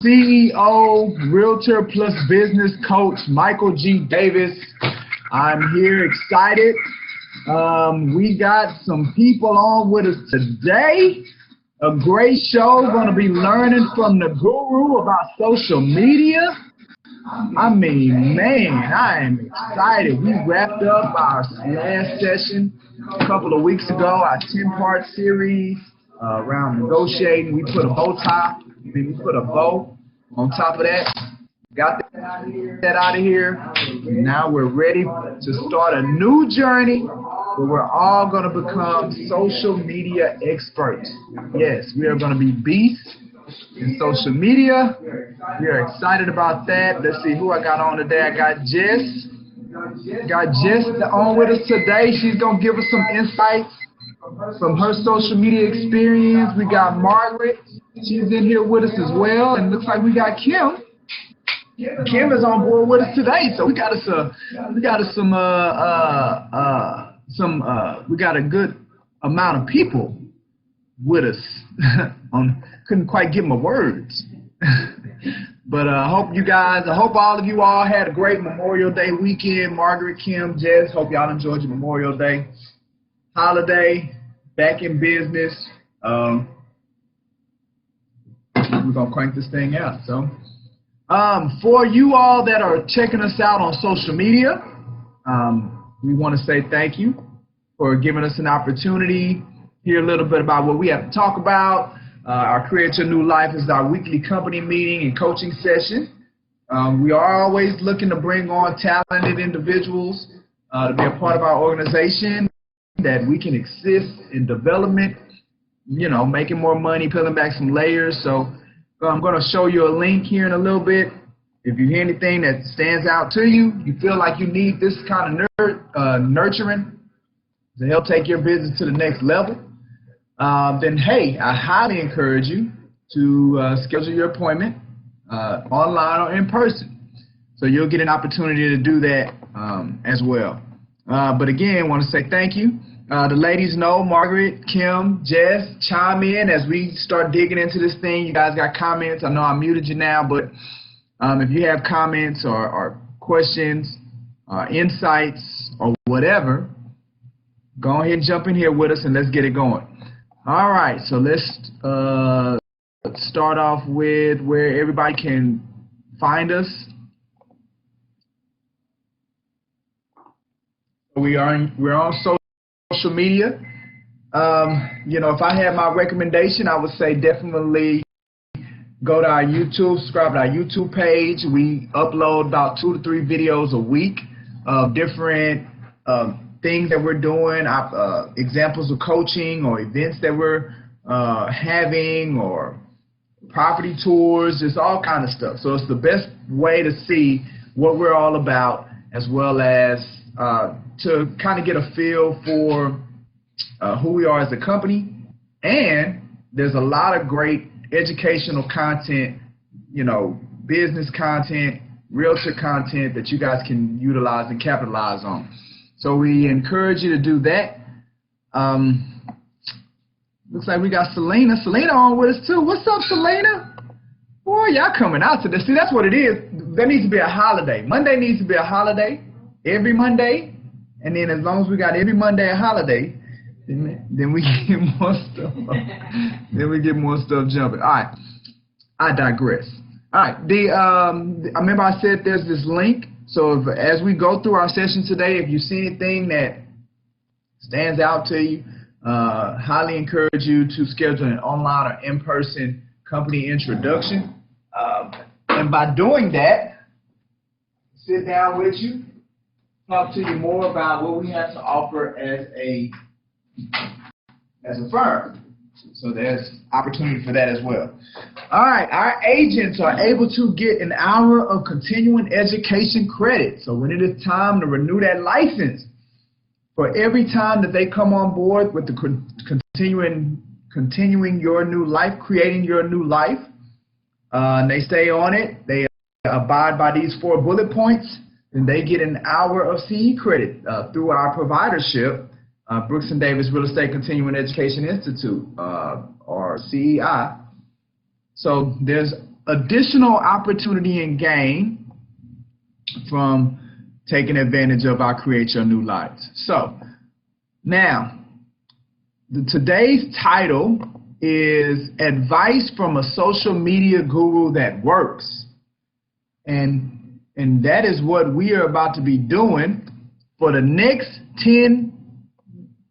CEO, Realtor plus Business Coach, Michael G. Davis. I'm here excited. We got some people on with us today. A great show. Going to be learning from the guru about social media. I mean, man, I am excited. We wrapped up our last session a couple of weeks ago, our 10-part series around negotiating. We put a bow tie. We put a bow on top of that. Got that out of here. Now we're ready to start a new journey where we're all going to become social media experts. Yes, we are going to be beasts in social media. We are excited about that. Let's see who I got on today. I got Jess. Got Jess on with us today. She's going to give us some insights from her social media experience. We got Margaret. She's in here with us as well. And looks like we got Kim. Kim is on board with us today. So we got a good amount of people with us. Couldn't quite get my words. But I hope all of you all had a great Memorial Day weekend. Margaret, Kim, Jess, hope y'all enjoyed your Memorial Day holiday, back in business. We're going to crank this thing out. So, for you all that are checking us out on social media, we want to say thank you for giving us an opportunity. Hear a little bit about what we have to talk about. Our Create Your New Life is our weekly company meeting and coaching session. We are always looking to bring on talented individuals to be a part of our organization that we can assist in development, making more money, peeling back some layers. So I'm going to show you a link here in a little bit. If you hear anything that stands out to you, you feel like you need this kind of nurturing to help take your business to the next level, then hey, I highly encourage you to schedule your appointment online or in person. So you'll get an opportunity to do that as well. But again, want to say thank you. The ladies know, Margaret, Kim, Jess, chime in as we start digging into this thing. You guys got comments. I know I muted you now, but if you have comments or questions, insights, or whatever, go ahead and jump in here with us and let's get it going. All right, so let's start off with where everybody can find us. We're on social media. If I had my recommendation, I would say definitely go to our YouTube, subscribe to our YouTube page. We upload about 2 to 3 videos a week of different things that we're doing, examples of coaching or events that we're having, or property tours, just all kind of stuff. So it's the best way to see what we're all about, as well as to kind of get a feel for who we are as a company. And there's a lot of great educational content, business content, realtor content that you guys can utilize and capitalize on. So we encourage you to do that. Looks like we got Selena. Selena on with us too. What's up, Selena? Boy, y'all coming out to this. See, that's what it is. There needs to be a holiday. Monday needs to be a holiday. Every Monday. And then as long as we got every Monday a holiday, then we get more stuff. Then we get more stuff jumping. All right. I digress. All right. I remember I said there's this link. So as we go through our session today, if you see anything that stands out to you, highly encourage you to schedule an online or in-person company introduction. And by doing that, sit down with you, talk to you more about what we have to offer as a firm. So there's opportunity for that as well. All right, our agents are able to get an hour of continuing education credit. So when it is time to renew that license, for every time that they come on board with the continuing your new life, creating your new life, and they stay on it, they abide by these 4 bullet points, then they get an hour of CE credit through our providership, Brooks & Davis Real Estate Continuing Education Institute, or CEI. So there's additional opportunity and gain from taking advantage of our Create Your New Lights. So now, today's title is Advice from a Social Media Guru That Works. And that is what we are about to be doing for the next 10,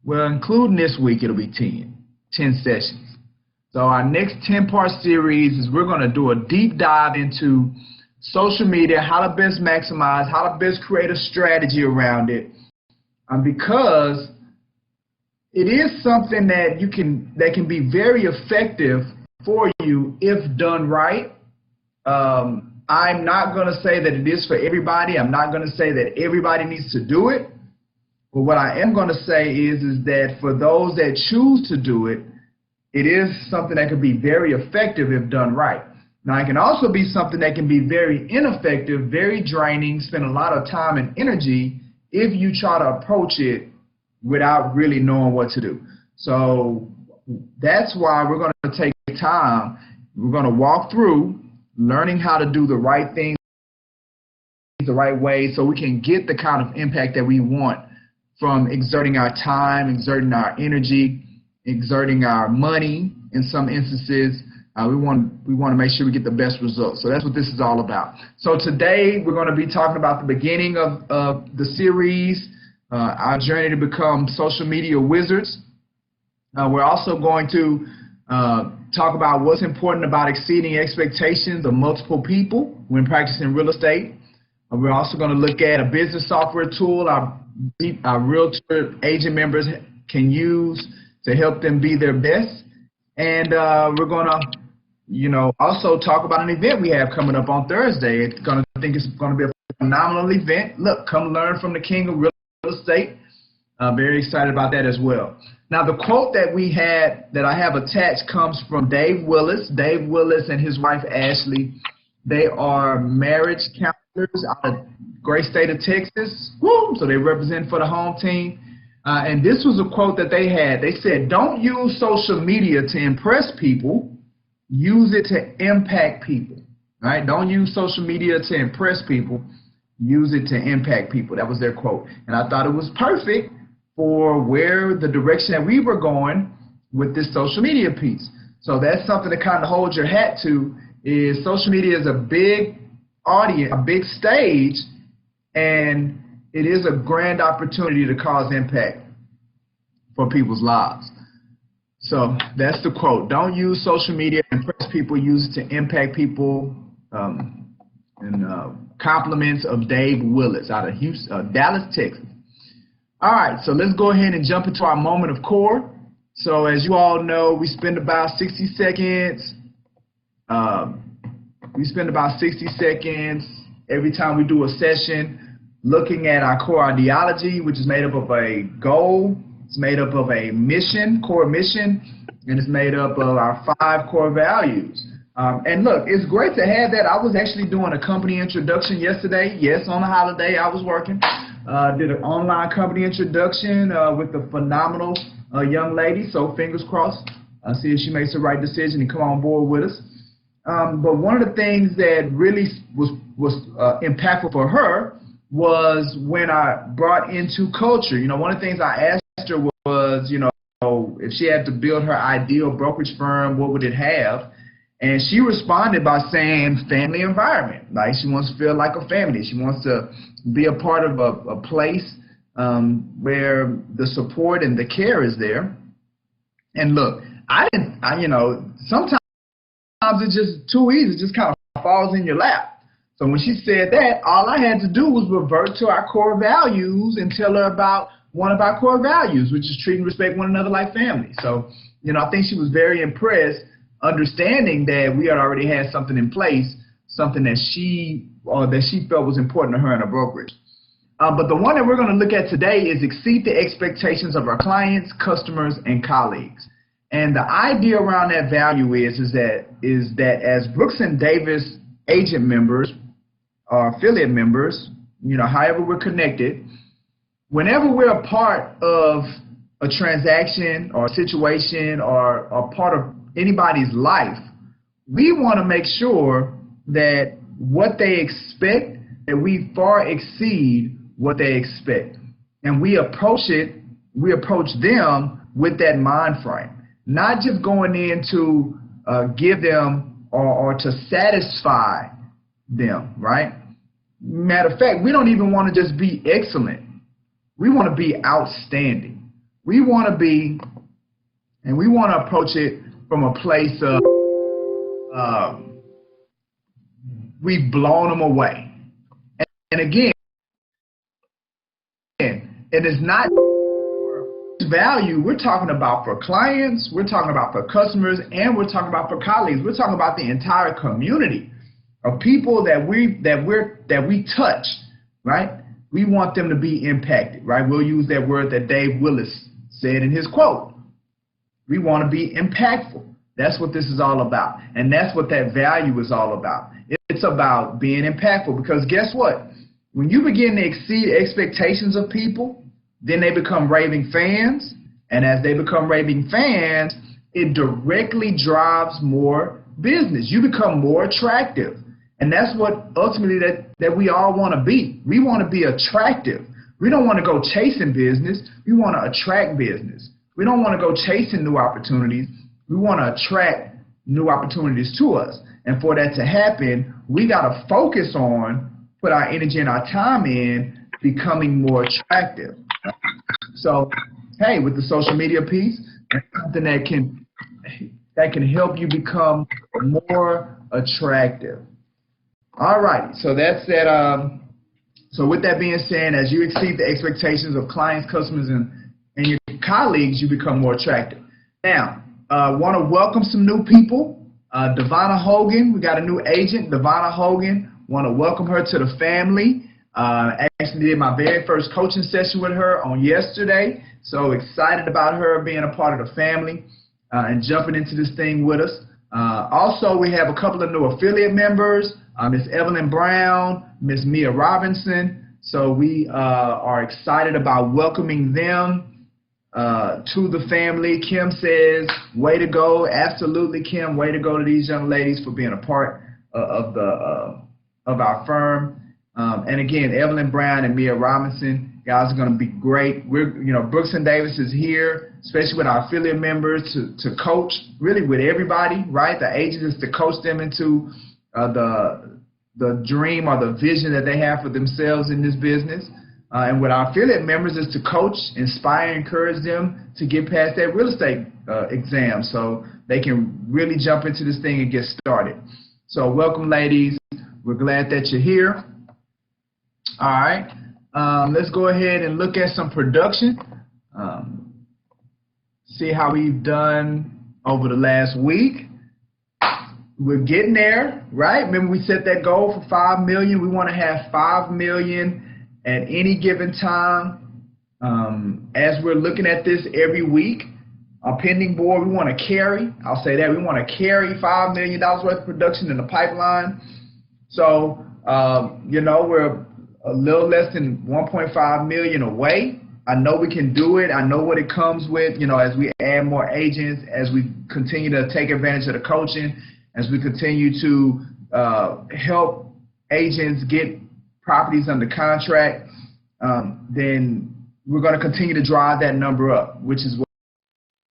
well, including this week, it'll be 10 sessions. So our next 10-part series is we're going to do a deep dive into social media, how to best maximize, how to best create a strategy around it, because it is something that can be very effective for you if done right. I'm not going to say that it is for everybody. I'm not going to say that everybody needs to do it. But what I am going to say is that for those that choose to do it, it is something that can be very effective if done right. Now, it can also be something that can be very ineffective, very draining, spend a lot of time and energy if you try to approach it without really knowing what to do. So that's why we're going to take time. We're going to walk through learning how to do the right things the right way so we can get the kind of impact that we want from exerting our time, exerting our energy, exerting our money in some instances. We want to make sure we get the best results. So that's what this is all about. So today we're going to be talking about the beginning of the series, our journey to become social media wizards. We're also going to talk about what's important about exceeding expectations of multiple people when practicing real estate. We're also going to look at a business software tool our realtor agent members can use to help them be their best. And we're going to, also talk about an event we have coming up on Thursday. I think it's going to be a phenomenal event. Look, come learn from the king of real estate. Very excited about that as well. Now, the quote that I have attached comes from Dave Willis. Dave Willis and his wife, Ashley, they are marriage counselors out of great state of Texas. Woo! So they represent for the home team. And this was a quote that they had. They said, "Don't use social media to impress people. Use it to impact people." Right? Don't use social media to impress people. Use it to impact people. That was their quote. And I thought it was perfect for where the direction that we were going with this social media piece. So that's something to kind of hold your hat to, is social media is a big audience, a big stage, and it is a grand opportunity to cause impact for people's lives. So that's the quote. Don't use social media to impress people. Use it to impact people. Compliments of Dave Willis out of Houston, Dallas, Texas. All right, so let's go ahead and jump into our moment of core. So as you all know, we spend about 60 seconds. Every time we do a session looking at our core ideology, which is made up of a goal, it's made up of a mission, core mission, and it's made up of our 5 core values. And look, it's great to have that. I was actually doing a company introduction yesterday. Yes, on a holiday, I was working. Did an online company introduction with a phenomenal young lady. So fingers crossed. See if she makes the right decision and come on board with us. But one of the things that really was impactful for her was when I brought into culture. One of the things I asked her was, if she had to build her ideal brokerage firm, what would it have? And she responded by saying family environment. Like, she wants to feel like a family. She wants to be a part of a place where the support and the care is there. And look, sometimes it's just too easy. It just kind of falls in your lap. So when she said that, all I had to do was revert to our core values and tell her about one of our core values, which is treat and respect one another like family. So, I think she was very impressed, understanding that we had already had something in place, something that she felt was important to her in a brokerage. But the one that we're going to look at today is exceed the expectations of our clients, customers, and colleagues. And the idea around that value is that as Brooks and Davis agent members or affiliate members, however we're connected, whenever we're a part of a transaction or a situation or a part of anybody's life, we want to make sure that what they expect, that we far exceed what they expect. And we approach them with that mind frame, not just going in to give them or to satisfy them, right? Matter of fact, we don't even want to just be excellent. We want to be outstanding. We want to be, and we want to approach it from a place of we've blown them away. And again, it is not value. We're talking about for clients, we're talking about for customers, and we're talking about for colleagues. We're talking about the entire community of people that we touch, right? We want them to be impacted, right? We'll use that word that Dave Willis said in his quote. We want to be impactful. That's what this is all about. And that's what that value is all about. It's about being impactful, because guess what? When you begin to exceed expectations of people, then they become raving fans. And as they become raving fans, it directly drives more business. You become more attractive. And that's what ultimately that we all want to be. We want to be attractive. We don't want to go chasing business. We want to attract business. We don't want to go chasing new opportunities. We want to attract new opportunities to us. And for that to happen, we got to focus on, put our energy and our time in becoming more attractive. So, hey, with the social media piece, that's something that can help you become more attractive. All right, so that's that. So with that being said, as you exceed the expectations of clients, customers, and your colleagues, you become more attractive. Now, want to welcome some new people. Devonna Hogan, we got a new agent, Devonna Hogan. Want to welcome her to the family. Actually did my very first coaching session with her on yesterday. So excited about her being a part of the family and jumping into this thing with us. Also, we have a couple of new affiliate members, Miss Evelyn Brown, Miss Mia Robinson. So we are excited about welcoming them to the family. Kim says, way to go. Absolutely, Kim, way to go to these young ladies for being a part of our firm. And again, Evelyn Brown and Mia Robinson, guys are going to be great. Brooks and Davis is here, especially with our affiliate members, to coach really with everybody, right? The agent is to coach them into the dream or the vision that they have for themselves in this business. And with our affiliate members is to coach, inspire, encourage them to get past that real estate exam so they can really jump into this thing and get started. So welcome, ladies. We're glad that you're here. All right, let's go ahead and look at some production. See how we've done over the last week. We're getting there, right? Remember we set that goal for 5 million. We want to have 5 million at any given time. As we're looking at this every week, our pending board, we want to carry, I'll say that, we want to carry $5 million worth of production in the pipeline. So, we're a little less than 1.5 million away. I know we can do it. I know what it comes with, as we add more agents, as we continue to take advantage of the coaching, as we continue to help agents get properties under contract, then we're going to continue to drive that number up, which is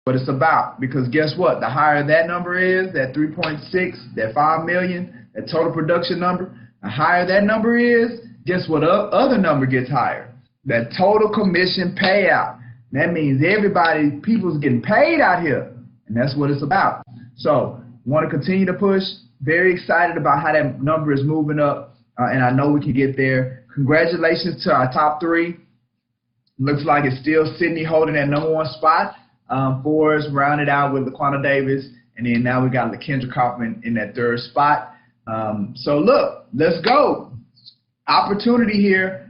what it's about. Because guess what? The higher that number is, that 3.6, that 5 million, that total production number, the higher that number is, guess what other number gets higher? That total commission payout. That means people's getting paid out here. And that's what it's about. So want to continue to push. Very excited about how that number is moving up. And I know we can get there. Congratulations to our top 3. Looks like it's still Sydney holding that #1 spot for us, rounded out with LaQuanta Davis. And then now we got LaKendra Kaufman in that 3rd spot. So look, let's go. Opportunity here,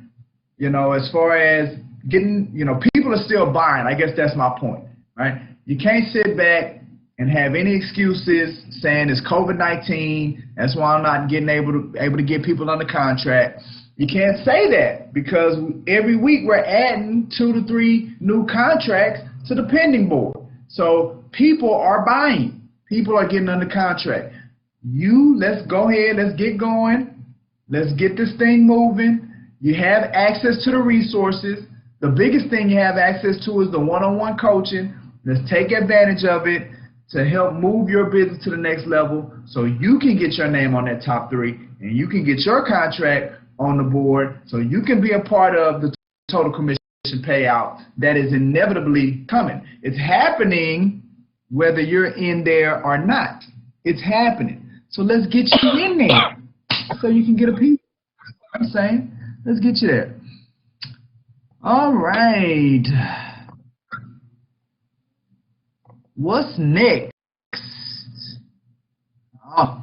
as far as getting, people are still buying. I guess that's my point, right? You can't sit back and have any excuses saying it's COVID-19. That's why I'm not getting able to get people under contract. You can't say that, because every week we're adding 2 to 3 new contracts to the pending board. So people are buying. People are getting under contract. let's go ahead, let's get going. Let's get this thing moving. You have access to the resources. The biggest thing you have access to is the one-on-one coaching. Let's take advantage of it to help move your business to the next level so you can get your name on that top 3 and you can get your contract on the board so you can be a part of the total commission payout that is inevitably coming. It's happening whether you're in there or not. It's happening. So let's get you in there so you can get a piece. I'm saying, let's get you there. All right. What's next? Oh,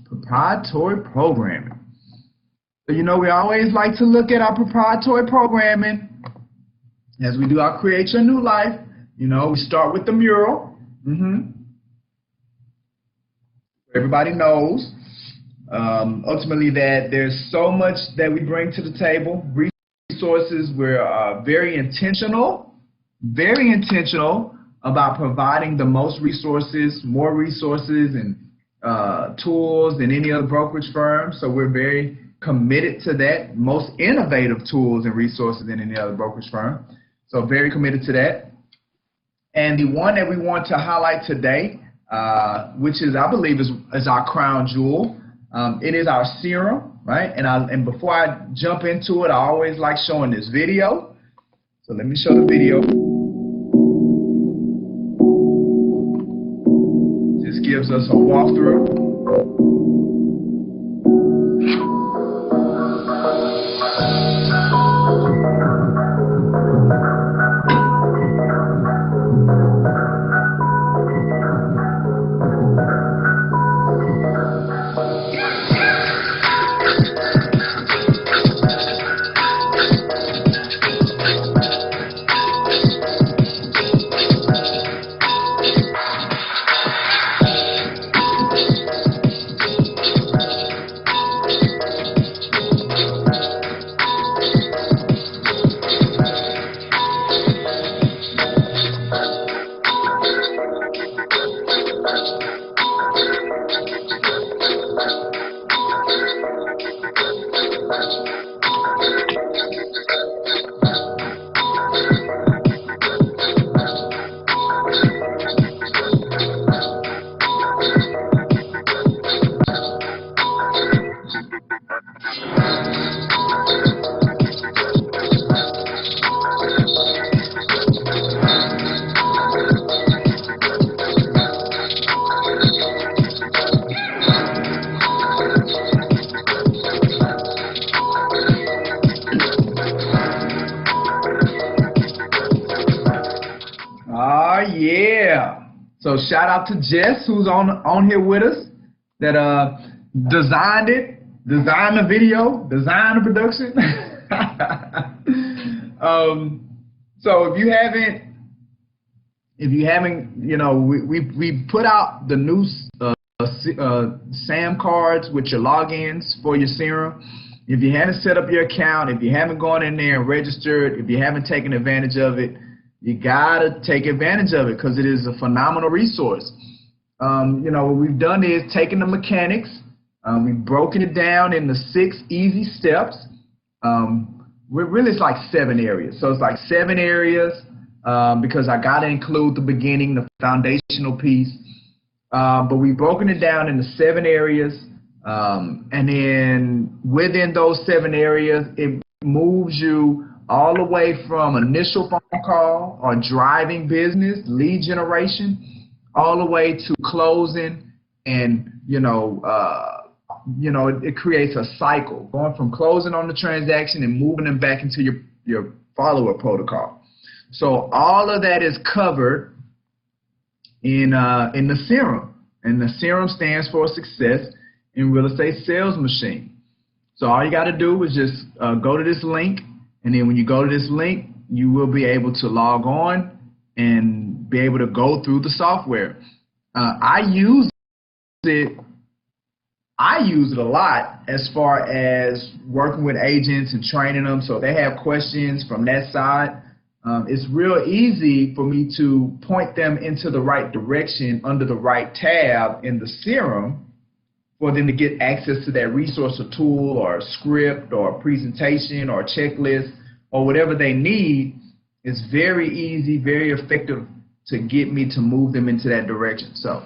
proprietary programming. So, you know, we always like to look at our proprietary programming as we do our Create Your New Life. You know, we start with the mural. Everybody knows ultimately that there's so much that we bring to the table. Resources, we're very intentional about providing the most resources, more resources and tools than any other brokerage firm. So we're very committed to that. Most innovative tools and resources than any other brokerage firm. So very committed to that. And the one that we want to highlight today, which is, I believe, is our crown jewel. It is our serum, right? And before I jump into it, I always like showing this video. So let me show the video. This gives us a walkthrough. Yeah. So shout out to Jess, who's on here with us, that designed the video, designed the production. So if you haven't, you know, we put out the new SAM cards with your logins for your serum. If you haven't set up your account, if you haven't gone in there and registered, if you haven't taken advantage of it, you gotta take advantage of it because it is a phenomenal resource. You know, what we've done is taken the mechanics, we've broken it down into 6 easy steps. It's like 7 areas. So it's like 7 areas because I gotta include the beginning, the foundational piece. But we've broken it down into 7 areas. And then within those 7 areas, it moves you all the way from initial phone call or driving business, lead generation, all the way to closing, and it creates a cycle going from closing on the transaction and moving them back into your follow-up protocol. So all of that is covered in the serum, and the serum stands for Success in Real Estate Sales Machine. So all you got to do is just go to this link. And then when you go to this link, you will be able to log on and be able to go through the software. I use it a lot as far as working with agents and training them. So if they have questions from that side, it's real easy for me to point them into the right direction under the right tab in the serum for them to get access to that resource or tool or script or presentation or checklist or whatever they need, it's very easy, very effective to get me to move them into that direction. So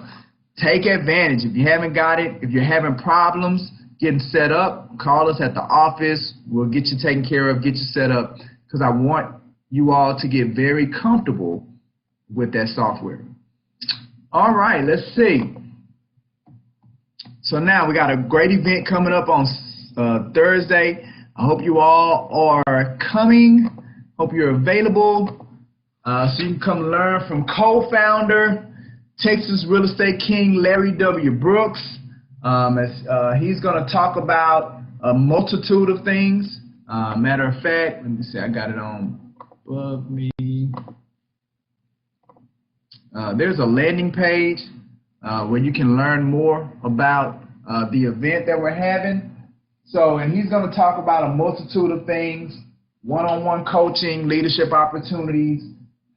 take advantage. If you haven't got it, if you're having problems getting set up, call us at the office. We'll get you taken care of, get you set up, because I want you all to get very comfortable with that software. All right, let's see. So now we got a great event coming up on Thursday. I hope you all are coming. Hope you're available so you can come learn from co-founder, Texas Real Estate King Larry W. Brooks. He's going to talk about a multitude of things. Matter of fact, let me see, I got it on above me. There's a landing page where you can learn more about the event that we're having. So, and he's going to talk about a multitude of things: one-on-one coaching, leadership opportunities,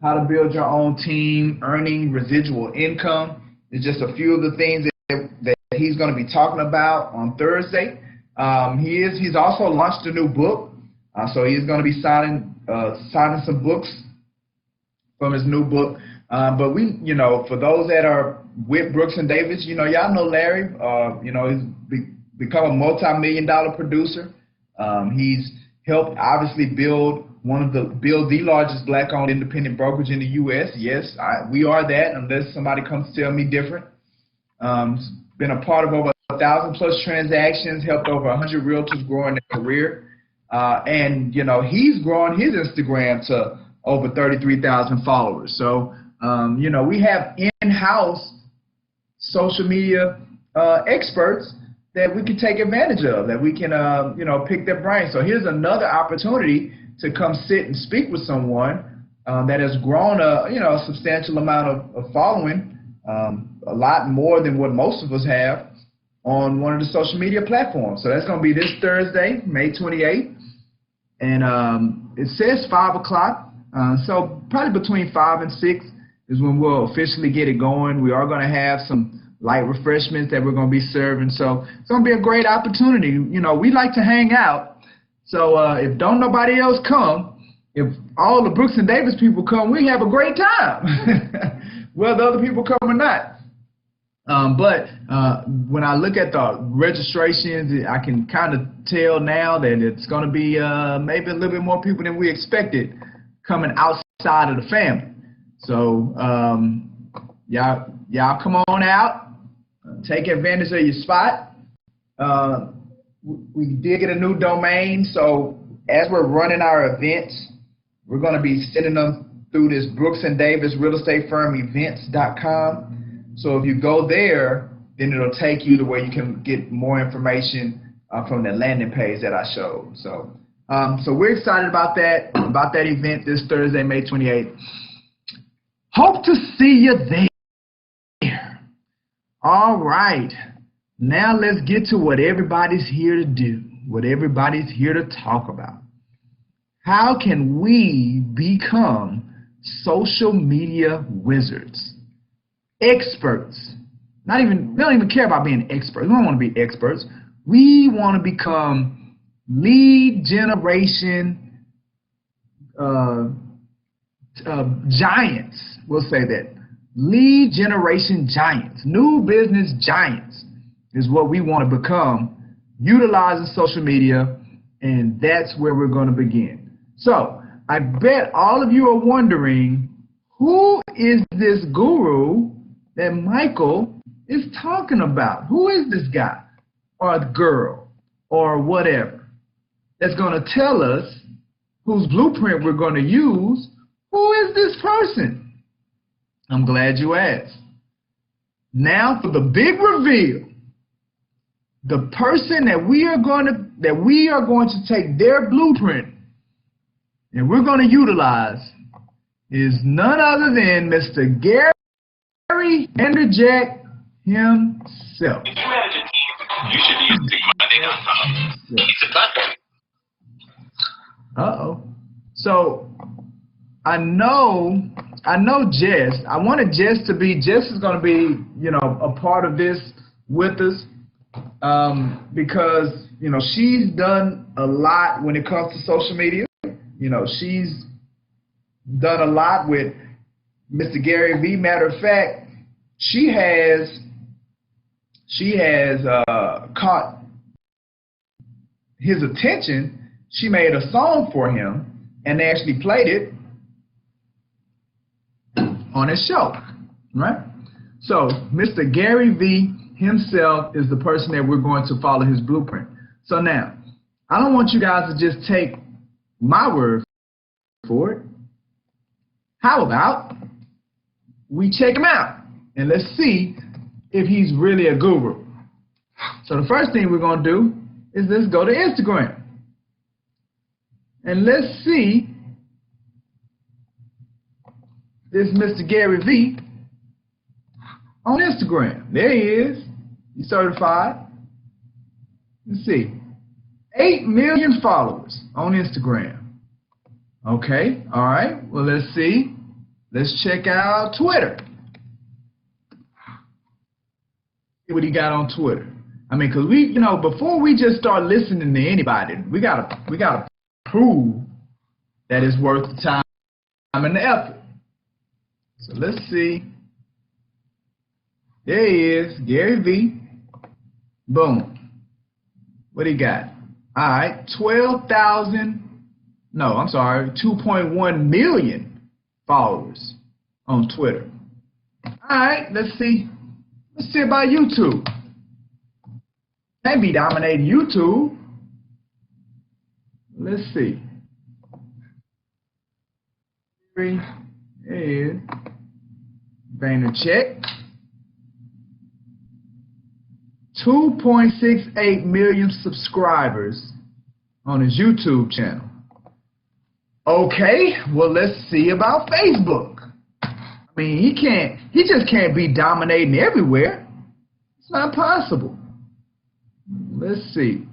how to build your own team, earning residual income. It's just a few of the things that he's going to be talking about on Thursday. He's also launched a new book, so he's going to be signing some books from his new book. But we, for those that are with Brooks and Davis, y'all know Larry. He's become a multi-million-dollar producer. He's helped obviously build the largest black-owned independent brokerage in the U.S. Yes, we are that, unless somebody comes to tell me different. Been a part of over 1,000+ transactions, helped over 100 realtors grow in their career. And he's growing his Instagram to over 33,000 followers. So, we have in-house social media experts that we can take advantage of, that we can, pick their brain. So here's another opportunity to come sit and speak with someone that has grown a substantial amount of following, a lot more than what most of us have on one of the social media platforms. So that's going to be this Thursday, May 28th. And it says 5 o'clock. So probably between 5 and 6 is when we'll officially get it going. We are going to have some light refreshments that we're going to be serving. So it's going to be a great opportunity. We like to hang out. So if don't nobody else come, if all the Brooks and Davis people come, we have a great time, whether other people come or not. But when I look at the registrations, I can kind of tell now that it's going to be maybe a little bit more people than we expected coming outside of the family. So y'all come on out, take advantage of your spot. We did get a new domain, so as we're running our events, we're going to be sending them through this Brooks and Davis Real Estate Firm Events.com. So if you go there, then it'll take you to where you can get more information from the landing page that I showed. So we're excited about that event this Thursday, May 28th. Hope to see you there. All right. Now let's get to what everybody's here to do, what everybody's here to talk about. How can we become social media wizards? Experts. We don't even care about being experts. We don't want to be experts. We want to become lead generation giants. We'll say that. Lead generation giants. New business giants is what we want to become, utilizing social media, and that's where we're going to begin. So I bet all of you are wondering, who is this guru that Michael is talking about? Who is this guy or girl or whatever that's going to tell us whose blueprint we're going to use? Who is this person? I'm glad you asked. Now for the big reveal. The person that we are going to take their blueprint and we're going to utilize is none other than Mr. Gary Vaynerchuk himself. If you manage a team, you should be using Monday.com. It's a button. Uh-oh. So I know Jess. I wanted Jess is going to be, a part of this with us. because, you know, she's done a lot when it comes to social media. You know, she's done a lot with Mr. Gary Vee. Matter of fact, she has caught his attention. She made a song for him, and they actually played it on his show, right? So Mr. Gary Vee himself is the person that we're going to follow his blueprint. So now, I don't want you guys to just take my word for it. How about we check him out and let's see if he's really a guru. So the first thing we're going to do is let's go to Instagram. And let's see this Mr. Gary Vee on Instagram. There he is. He's certified. Let's see. 8 million followers on Instagram. Okay, all right. Well, let's see. Let's check out Twitter. See what he got on Twitter. I mean, because we, you know, before we just start listening to anybody, we gotta prove that it's worth the time and the effort. So let's see. There he is, Gary Vee. Boom. What he got? All right, 2.1 million followers on Twitter. All right, let's see. Let's see about YouTube. Can't be dominating YouTube. Let's see. There is Vaynerchuk. 2.68 million subscribers on his YouTube channel. Okay, well, let's see about Facebook. I mean, he just can't be dominating everywhere. It's not possible. Let's see.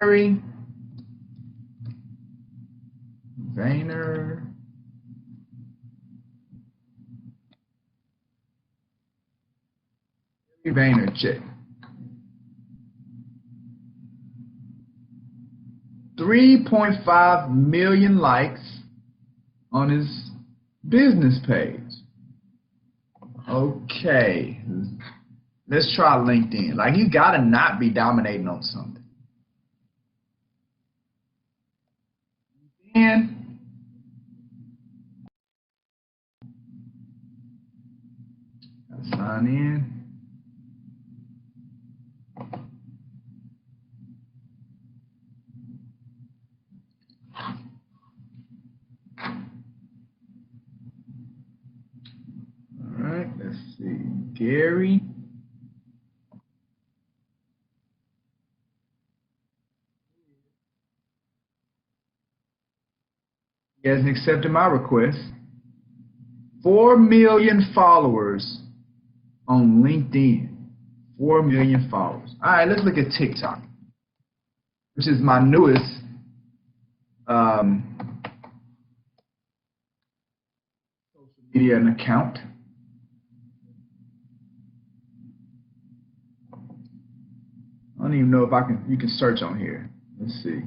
Gary Vayner. Vaynerchuk. 3.5 million likes on his business page. Okay. Let's try LinkedIn. Like, he's got to not be dominating on something. And sign in. All right, let's see. Gary. He hasn't accepted my request. 4 million followers on LinkedIn. 4 million followers. All right, let's look at TikTok, which is my newest social media account. I don't even know if you can search on here. Let's see.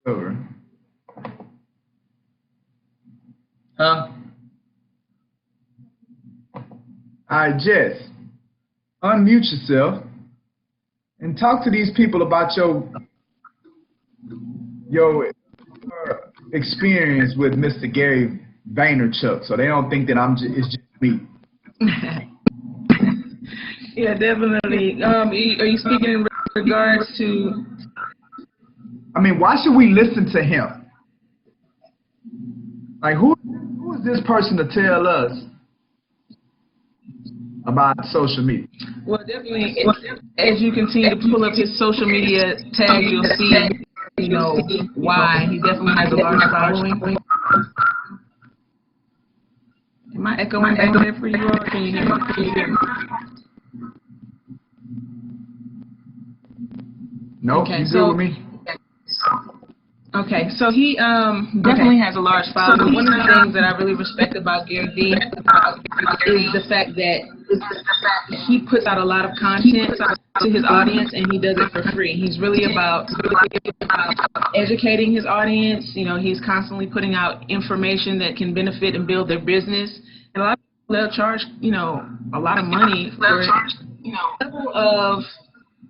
Over. Huh? Alright, Jess. Unmute yourself and talk to these people about your experience with Mr. Gary Vaynerchuk, so they don't think that it's just me. Yeah, definitely. Are you speaking in regards to? I mean, why should we listen to him? Like, who is this person to tell us about social media? Well, definitely, as you continue to pull up his social media tags, you'll see you know why. He definitely has a large following. Am I echoing back there for you all? Can you hear me? Nope, Okay, you so good with me? okay, so he definitely has a large following. One of the things that I really respect about Gary Vee is the fact that he puts out a lot of content to his audience, and he does it for free. He's really about educating his audience. You know, he's constantly putting out information that can benefit and build their business. And a lot of people, they'll charge, you know, a lot of money for it. The level of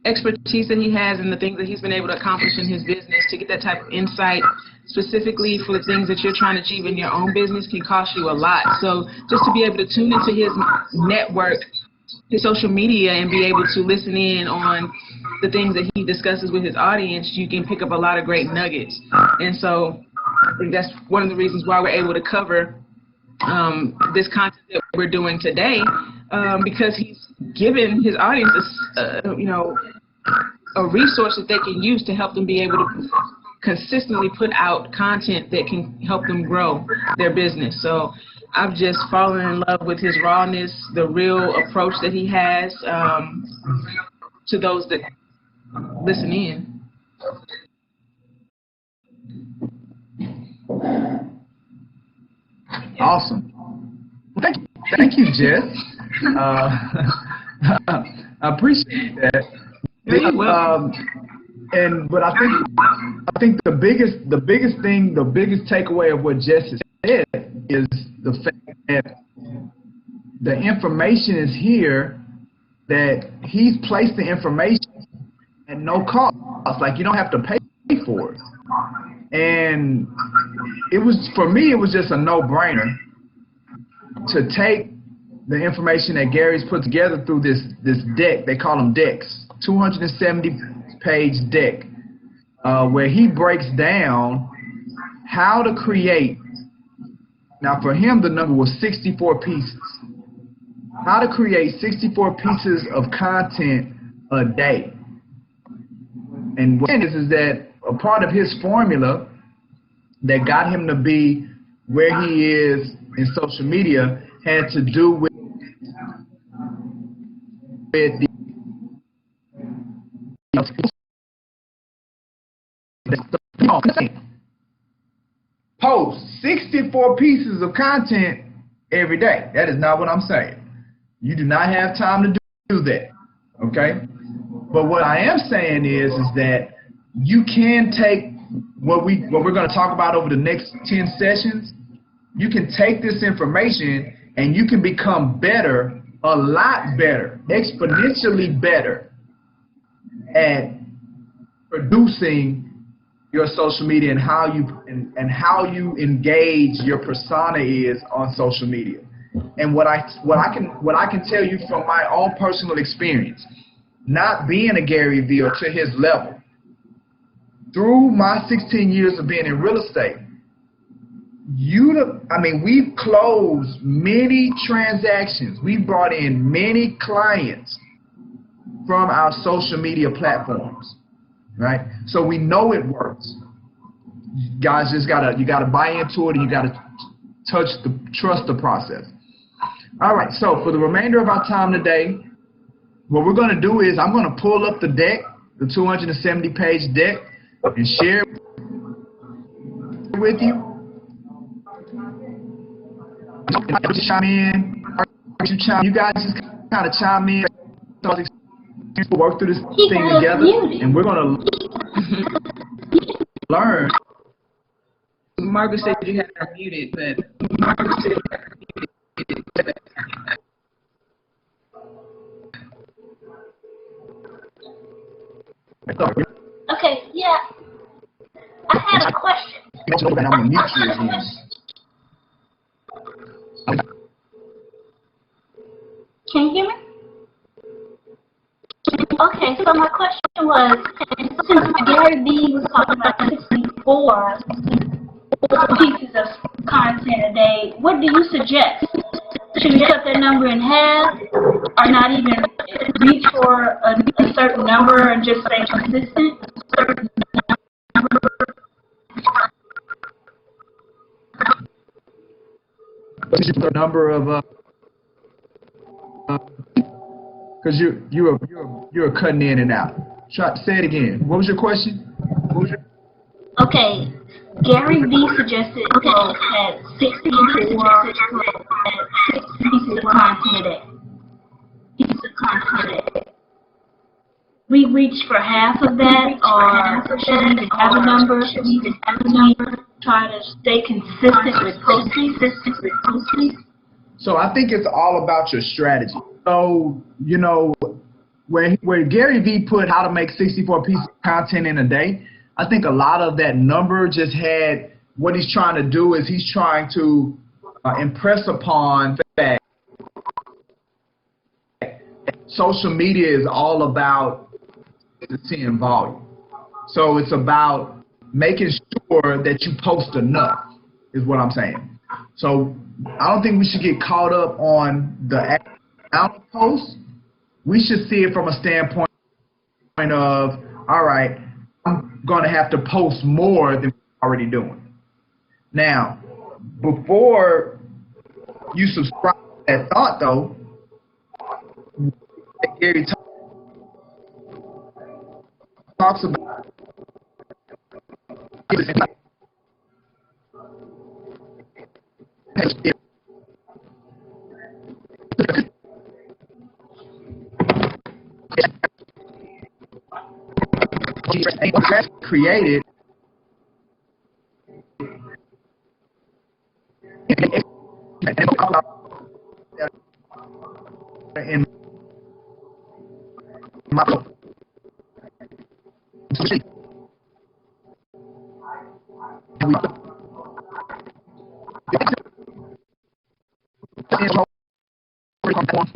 expertise that he has and the things that he's been able to accomplish in his business, to get that type of insight specifically for the things that you're trying to achieve in your own business, can cost you a lot. So just to be able to tune into his network, his social media, and be able to listen in on the things that he discusses with his audience, you can pick up a lot of great nuggets. And so I think that's one of the reasons why we're able to cover this content that we're doing today, because he's given his audience you know, a resource that they can use to help them be able to consistently put out content that can help them grow their business. So I've just fallen in love with his rawness, the real approach that he has to those that listen in. Awesome. Thank you, Jess. I appreciate that. But I think the biggest takeaway of what Jess has said is the fact that the information is here, that he's placed the information at no cost. Like, you don't have to pay for it. And for me, it was just a no-brainer to take the information that Gary's put together through this deck. They call them decks, 270-page deck, where he breaks down how to create. Now, for him, the number was 64 pieces. How to create 64 pieces of content a day. And what is that a part of his formula that got him to be where he is in social media had to do with the post 64 pieces of content every day. That is not what I'm saying. You do not have time to do that, okay? But what I am saying is that you can take what we're going to talk about over the next 10 sessions. You can take this information and you can become better, a lot better, exponentially better at producing your social media and how you engage your persona is on social media. And what I can tell you from my own personal experience, not being a Gary Vee or to his level, through my 16 years of being in real estate, we've closed many transactions. We've brought in many clients from our social media platforms, right? So we know it works. You guys just gotta buy into it, and you gotta trust the process. All right, so for the remainder of our time today, what we're gonna do is I'm gonna pull up the deck, the 270-page deck, and share it with you. Chime in. You guys just kind of chime in. We'll work through this thing together, and we're gonna learn. Margaret said you had her muted, but Margaret said you had her muted. Okay, yeah. I had a question. I'm gonna mute you again. Can you hear me? Okay, so my question was, since Gary Vee was talking about 64 pieces of content a day, what do you suggest? Should we cut that number in half, or not even reach for a certain number and just stay consistent? The number of because you're cutting in and out. Say it again. What was your question? Okay, Gary Vee suggested had 64 pieces of content a day. We reached for half of that, or should we even have a number? Should we even have a number? Try to stay consistent with posting. So I think it's all about your strategy. So, you know, where Gary Vee put how to make 64 pieces of content in a day, I think a lot of that number just had what he's trying to do is he's trying to impress upon that social media is all about seeing volume. So it's about making sure that you post enough is what I'm saying. So I don't think we should get caught up on the amount of posts. We should see it from a standpoint of, all right, I'm going to have to post more than we're already doing. Now, before you subscribe to that thought, though, Gary talks about created in my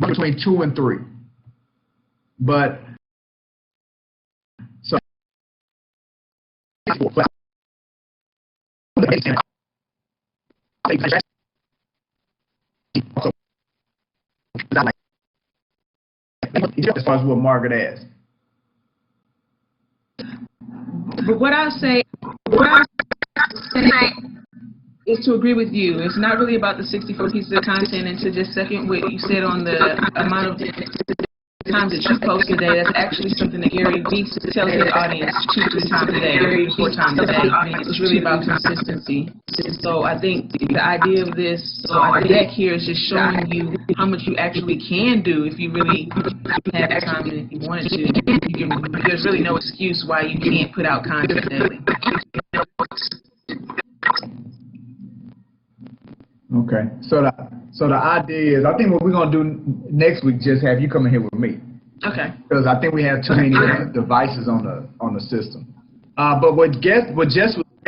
between 2 and 3, but so as far as what Margaret asked. But what I say is to agree with you. It's not really about the 64 pieces of content, and to just second what you said on the amount of times that you post a day. That's actually something that Gary Vee tells his audience 2 to 3 times a day, 3 to 4 times a day. It's really about consistency. So I think the idea of this deck here is just showing you how much you actually can do if you really have the time and if you wanted to. There's really no excuse why you can't put out content daily. Okay, so the idea is, I think what we're gonna do next week, just have you come in here with me. Okay. Because I think we have too many devices on the system. But what Jess was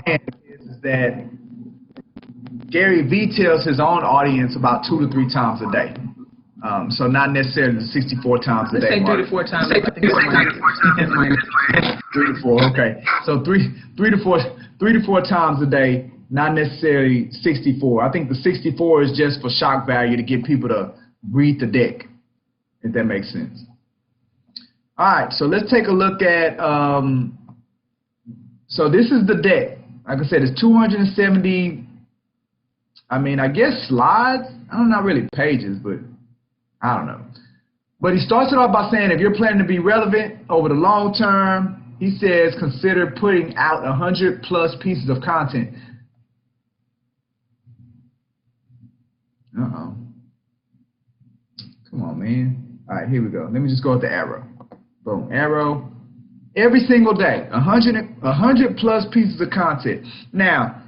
saying is that Gary Vee tells his own audience about 2 to 3 times a day. So not necessarily the 64 times a day. Let's say 3 to 4 times. I think it's 3 to 4. Okay. So three to four times a day. Not necessarily 64. I think the 64 is just for shock value to get people to read the deck, if that makes sense. All right, so let's take a look at, so this is the deck. Like I said, it's 270, I guess slides. Not really pages, but I don't know. But he starts it off by saying if you're planning to be relevant over the long term, he says consider putting out 100+ pieces of content. Uh-oh. Come on, man. All right, here we go. Let me just go with the arrow. Boom, arrow. Every single day, 100+ pieces of content. Now,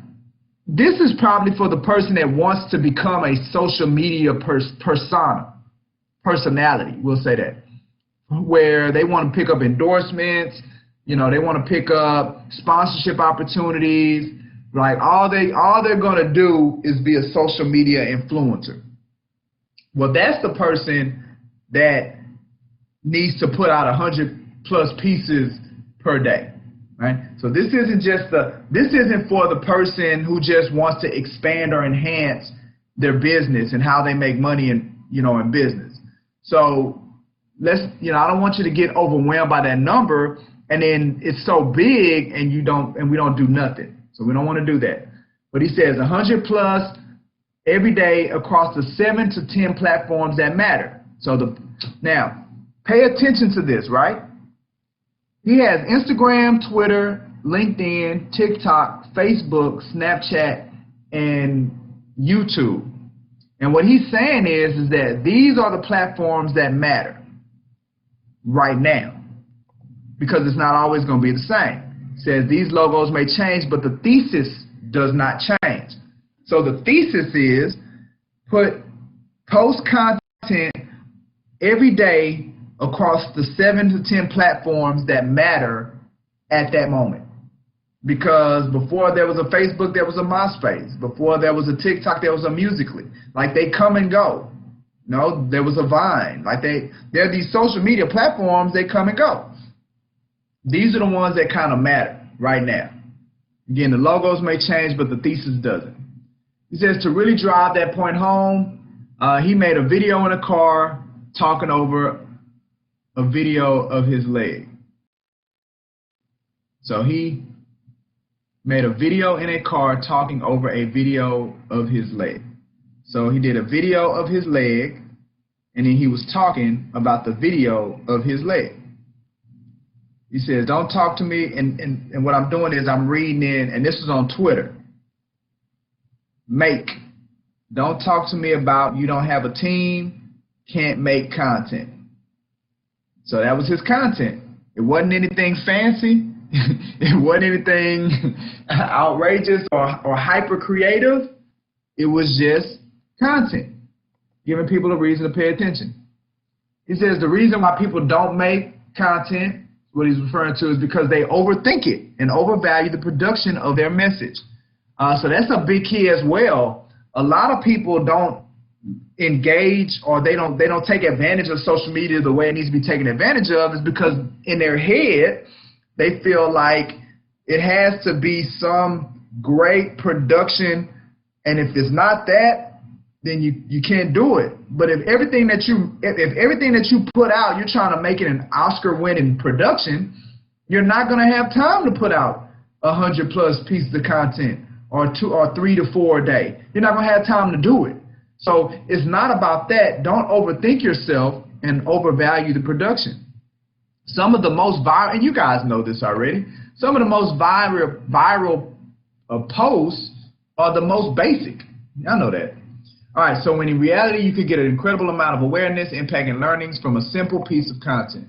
this is probably for the person that wants to become a social media personality, we'll say that, where they want to pick up endorsements, they want to pick up sponsorship opportunities. Like all they're gonna do is be a social media influencer. Well, that's the person that needs to put out 100+ pieces per day, right? So this isn't for the person who just wants to expand or enhance their business and how they make money in business. So I don't want you to get overwhelmed by that number and then it's so big and we don't do nothing. So we don't want to do that. But he says 100 plus every day across the 7 to 10 platforms that matter. So now pay attention to this, right? He has Instagram, Twitter, LinkedIn, TikTok, Facebook, Snapchat, and YouTube. And what he's saying is that these are the platforms that matter right now, because it's not always going to be the same. He says these logos may change, but the thesis does not change. So the thesis is post content every day across the 7 to 10 platforms that matter at that moment. Because before there was a Facebook, there was a MySpace. Before there was a TikTok, there was a Musical.ly. Like, they come and go. You know, there was a Vine. Like, there are these social media platforms, they come and go. These are the ones that kind of matter right now. Again, the logos may change, but the thesis doesn't. He says to really drive that point home, he made a video in a car talking over a video of his leg. So he made a video in a car talking over a video of his leg. So he did a video of his leg, and then he was talking about the video of his leg. He says, don't talk to me, and what I'm doing is I'm reading in, and this is on Twitter. Don't talk to me about you don't have a team, can't make content. So that was his content. It wasn't anything fancy. It wasn't anything outrageous or hyper creative. It was just content, giving people a reason to pay attention. He says the reason why people don't make content, what he's referring to, is because they overthink it and overvalue the production of their message. So that's a big key as well. A lot of people don't engage, or they don't take advantage of social media the way it needs to be taken advantage of, is because in their head they feel like it has to be some great production, and if it's not that, then you can't do it. But if everything that you put out, you're trying to make it an Oscar-winning production, you're not going to have time to put out 100 plus pieces of content, or 2 or 3 to 4 a day. You're not going to have time to do it. So it's not about that. Don't overthink yourself and overvalue the production. Some of the most viral, and you guys know this already, some of the most viral posts are the most basic. I know that. All right, so when in reality, you could get an incredible amount of awareness, impact, and learnings from a simple piece of content.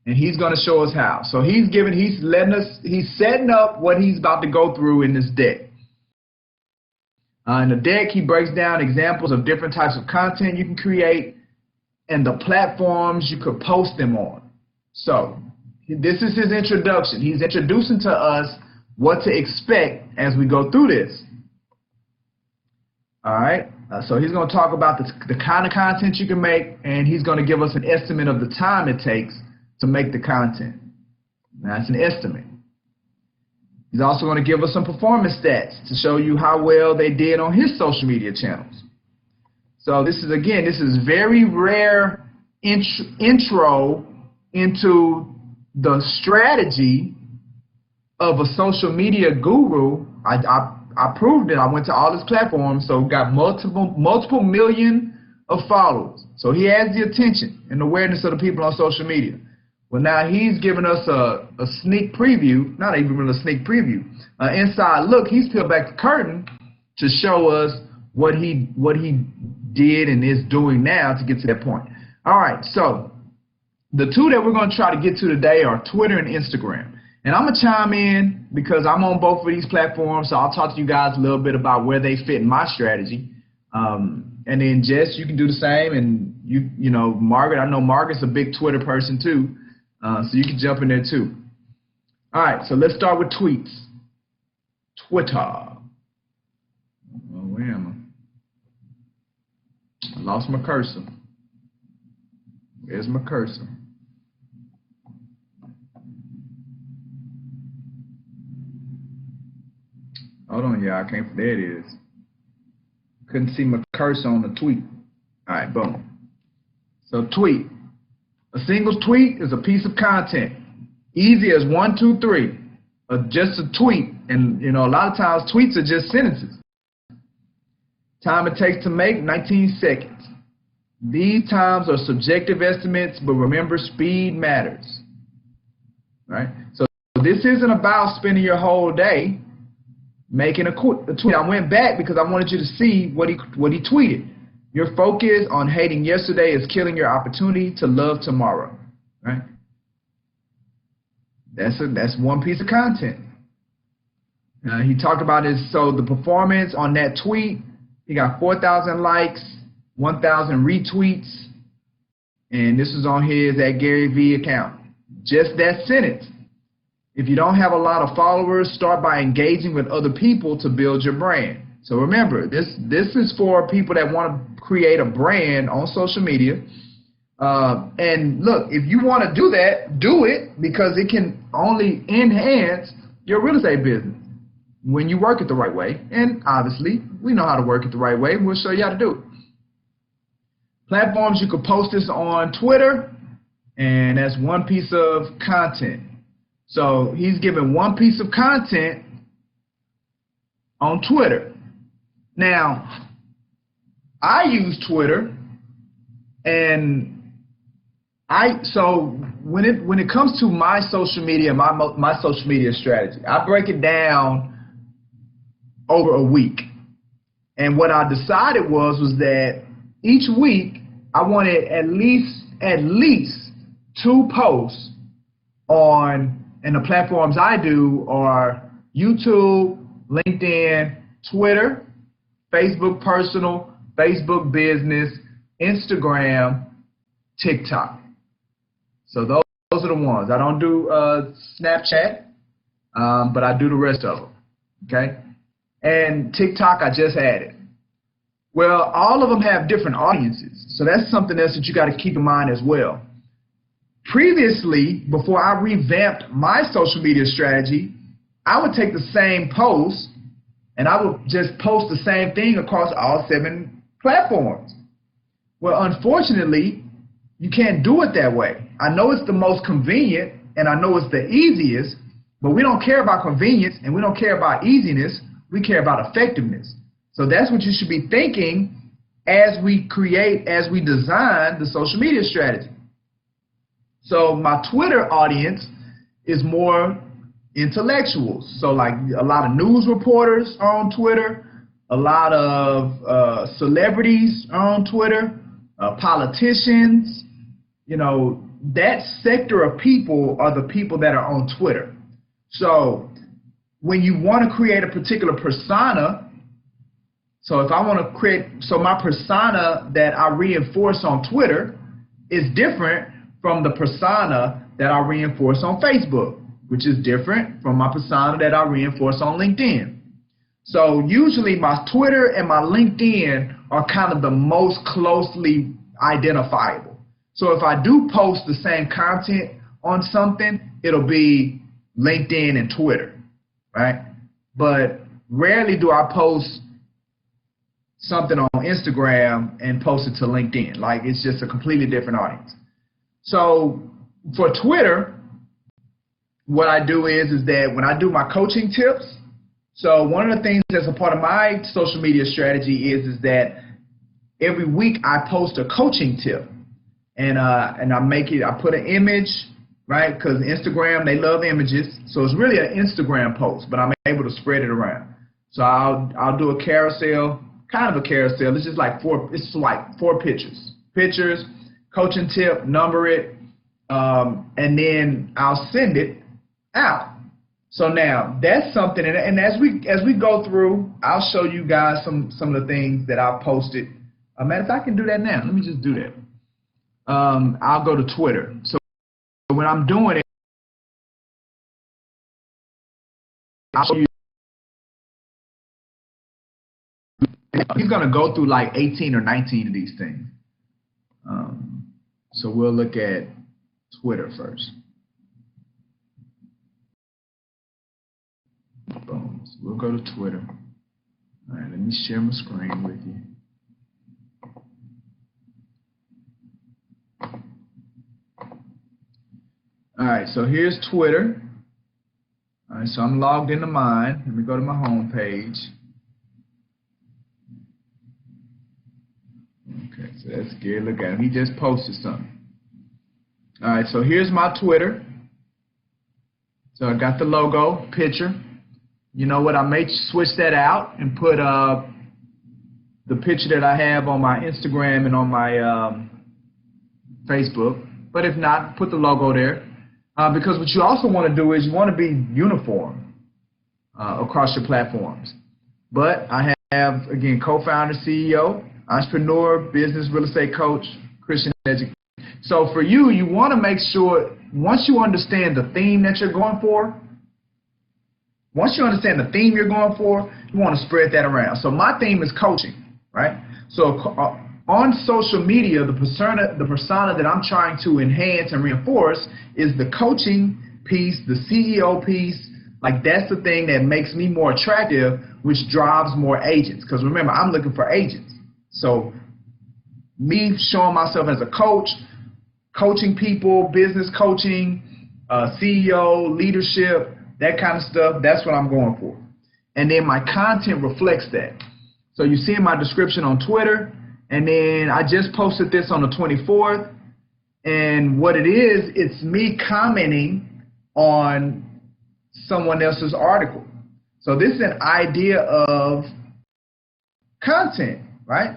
And he's going to show us how. So he's setting up what he's about to go through in this deck. In the deck, he breaks down examples of different types of content you can create and the platforms you could post them on. So this is his introduction. He's introducing to us what to expect as we go through this. All right. So he's going to talk about the kind of content you can make, and he's going to give us an estimate of the time it takes to make the content. Now, that's an estimate. He's also going to give us some performance stats to show you how well they did on his social media channels. So this is very rare intro into the strategy of a social media guru. I proved it. I went to all his platforms, so got multiple million of followers. So he has the attention and awareness of the people on social media. Well, now he's giving us a sneak preview, not even really a sneak preview, an inside look. He's peeled back the curtain to show us what he did and is doing now to get to that point. All right, so the two that we're going to try to get to today are Twitter and Instagram. And I'm going to chime in because I'm on both of these platforms, so I'll talk to you guys a little bit about where they fit in my strategy. And then Jess, you can do the same, and you know, Margaret, I know Margaret's a big Twitter person too. So you can jump in there too. All right, so let's start with tweets. Twitter. Oh, where am I? I lost my cursor. Where's my cursor? Hold on, y'all. I can't. There it is. Couldn't see my cursor on the tweet. All right, boom. So tweet. A single tweet is a piece of content. Easy as 1, 2, 3. Just a tweet. And, you know, a lot of times tweets are just sentences. Time it takes to make, 19 seconds. These times are subjective estimates, but remember, speed matters. Right? So this isn't about spending your whole day making a tweet. I went back because I wanted you to see what he tweeted. Your focus on hating yesterday is killing your opportunity to love tomorrow. Right? That's one piece of content. He talked about the performance on that tweet. He got 4,000 likes, 1,000 retweets, and this is on his @GaryVee account. Just that sentence. If you don't have a lot of followers, start by engaging with other people to build your brand. So remember, this is for people that want to create a brand on social media. And look, if you want to do that, do it, because it can only enhance your real estate business when you work it the right way. And obviously, we know how to work it the right way, and we'll show you how to do it. Platforms, you could post this on Twitter, and that's one piece of content. So he's given one piece of content on Twitter. Now, I use Twitter, and so when it comes to my social media, my social media strategy, I break it down over a week. And what I decided was that each week I wanted at least 2 posts on, and the platforms I do are YouTube, LinkedIn, Twitter, Facebook personal, Facebook business, Instagram, TikTok. So those are the ones. I don't do Snapchat, but I do the rest of them. Okay? And TikTok I just added. Well, all of them have different audiences. So that's something else that you got to keep in mind as well. Previously, before I revamped my social media strategy, I would take the same post and I would just post the same thing across all 7 platforms. Well, unfortunately, you can't do it that way. I know it's the most convenient and I know it's the easiest, but we don't care about convenience and we don't care about easiness. We care about effectiveness. So that's what you should be thinking as we design the social media strategy. So my Twitter audience is more intellectuals. So like a lot of news reporters are on Twitter, a lot of celebrities are on Twitter, politicians. You know, that sector of people are the people that are on Twitter. So when you want to create a particular persona, so if I want to create, so my persona that I reinforce on Twitter is different from the persona that I reinforce on Facebook, which is different from my persona that I reinforce on LinkedIn. So usually my Twitter and my LinkedIn are kind of the most closely identifiable. So if I do post the same content on something, it'll be LinkedIn and Twitter, right? But rarely do I post something on Instagram and post it to LinkedIn. Like, it's just a completely different audience. So for Twitter, what I do is that when I do my coaching tips, so one of the things that's a part of my social media strategy is that every week I post a coaching tip, and I put an image, right? Because Instagram, they love images, so it's really an Instagram post, but I'm able to spread it around. So I'll do a carousel, kind of a carousel. It's just like 4 pictures, coaching tip, number it, and then I'll send it out. So now that's something, and as we go through, I'll show you guys some of the things that I posted. Matter of fact, I can do that now. Let me just do that. I'll go to Twitter. So when I'm doing it, I'll show you. He's going to go through like 18 or 19 of these things. So we'll look at Twitter first. Boom. So we'll go to Twitter. All right, let me share my screen with you. All right, so here's Twitter. All right, so I'm logged into mine. Let me go to my home page. Okay, so that's Gary. Look at him. He just posted something. All right, so here's my Twitter. So I got the logo, picture. You know what? I may switch that out and put the picture that I have on my Instagram and on my Facebook. But if not, put the logo there. Because what you also want to do is you want to be uniform across your platforms. But I have, again, co-founder, CEO, entrepreneur, business, real estate coach, Christian educator. So for you, you want to make sure, once you understand the theme that you're going for, you want to spread that around. So my theme is coaching, right? So on social media, the persona that I'm trying to enhance and reinforce is the coaching piece, the CEO piece. Like, that's the thing that makes me more attractive, which drives more agents. Because remember, I'm looking for agents. So me showing myself as a coach, coaching people, business coaching, CEO, leadership, that kind of stuff, that's what I'm going for. And then my content reflects that. So you see in my description on Twitter, and then I just posted this on the 24th. And what it is, it's me commenting on someone else's article. So this is an idea of content, right?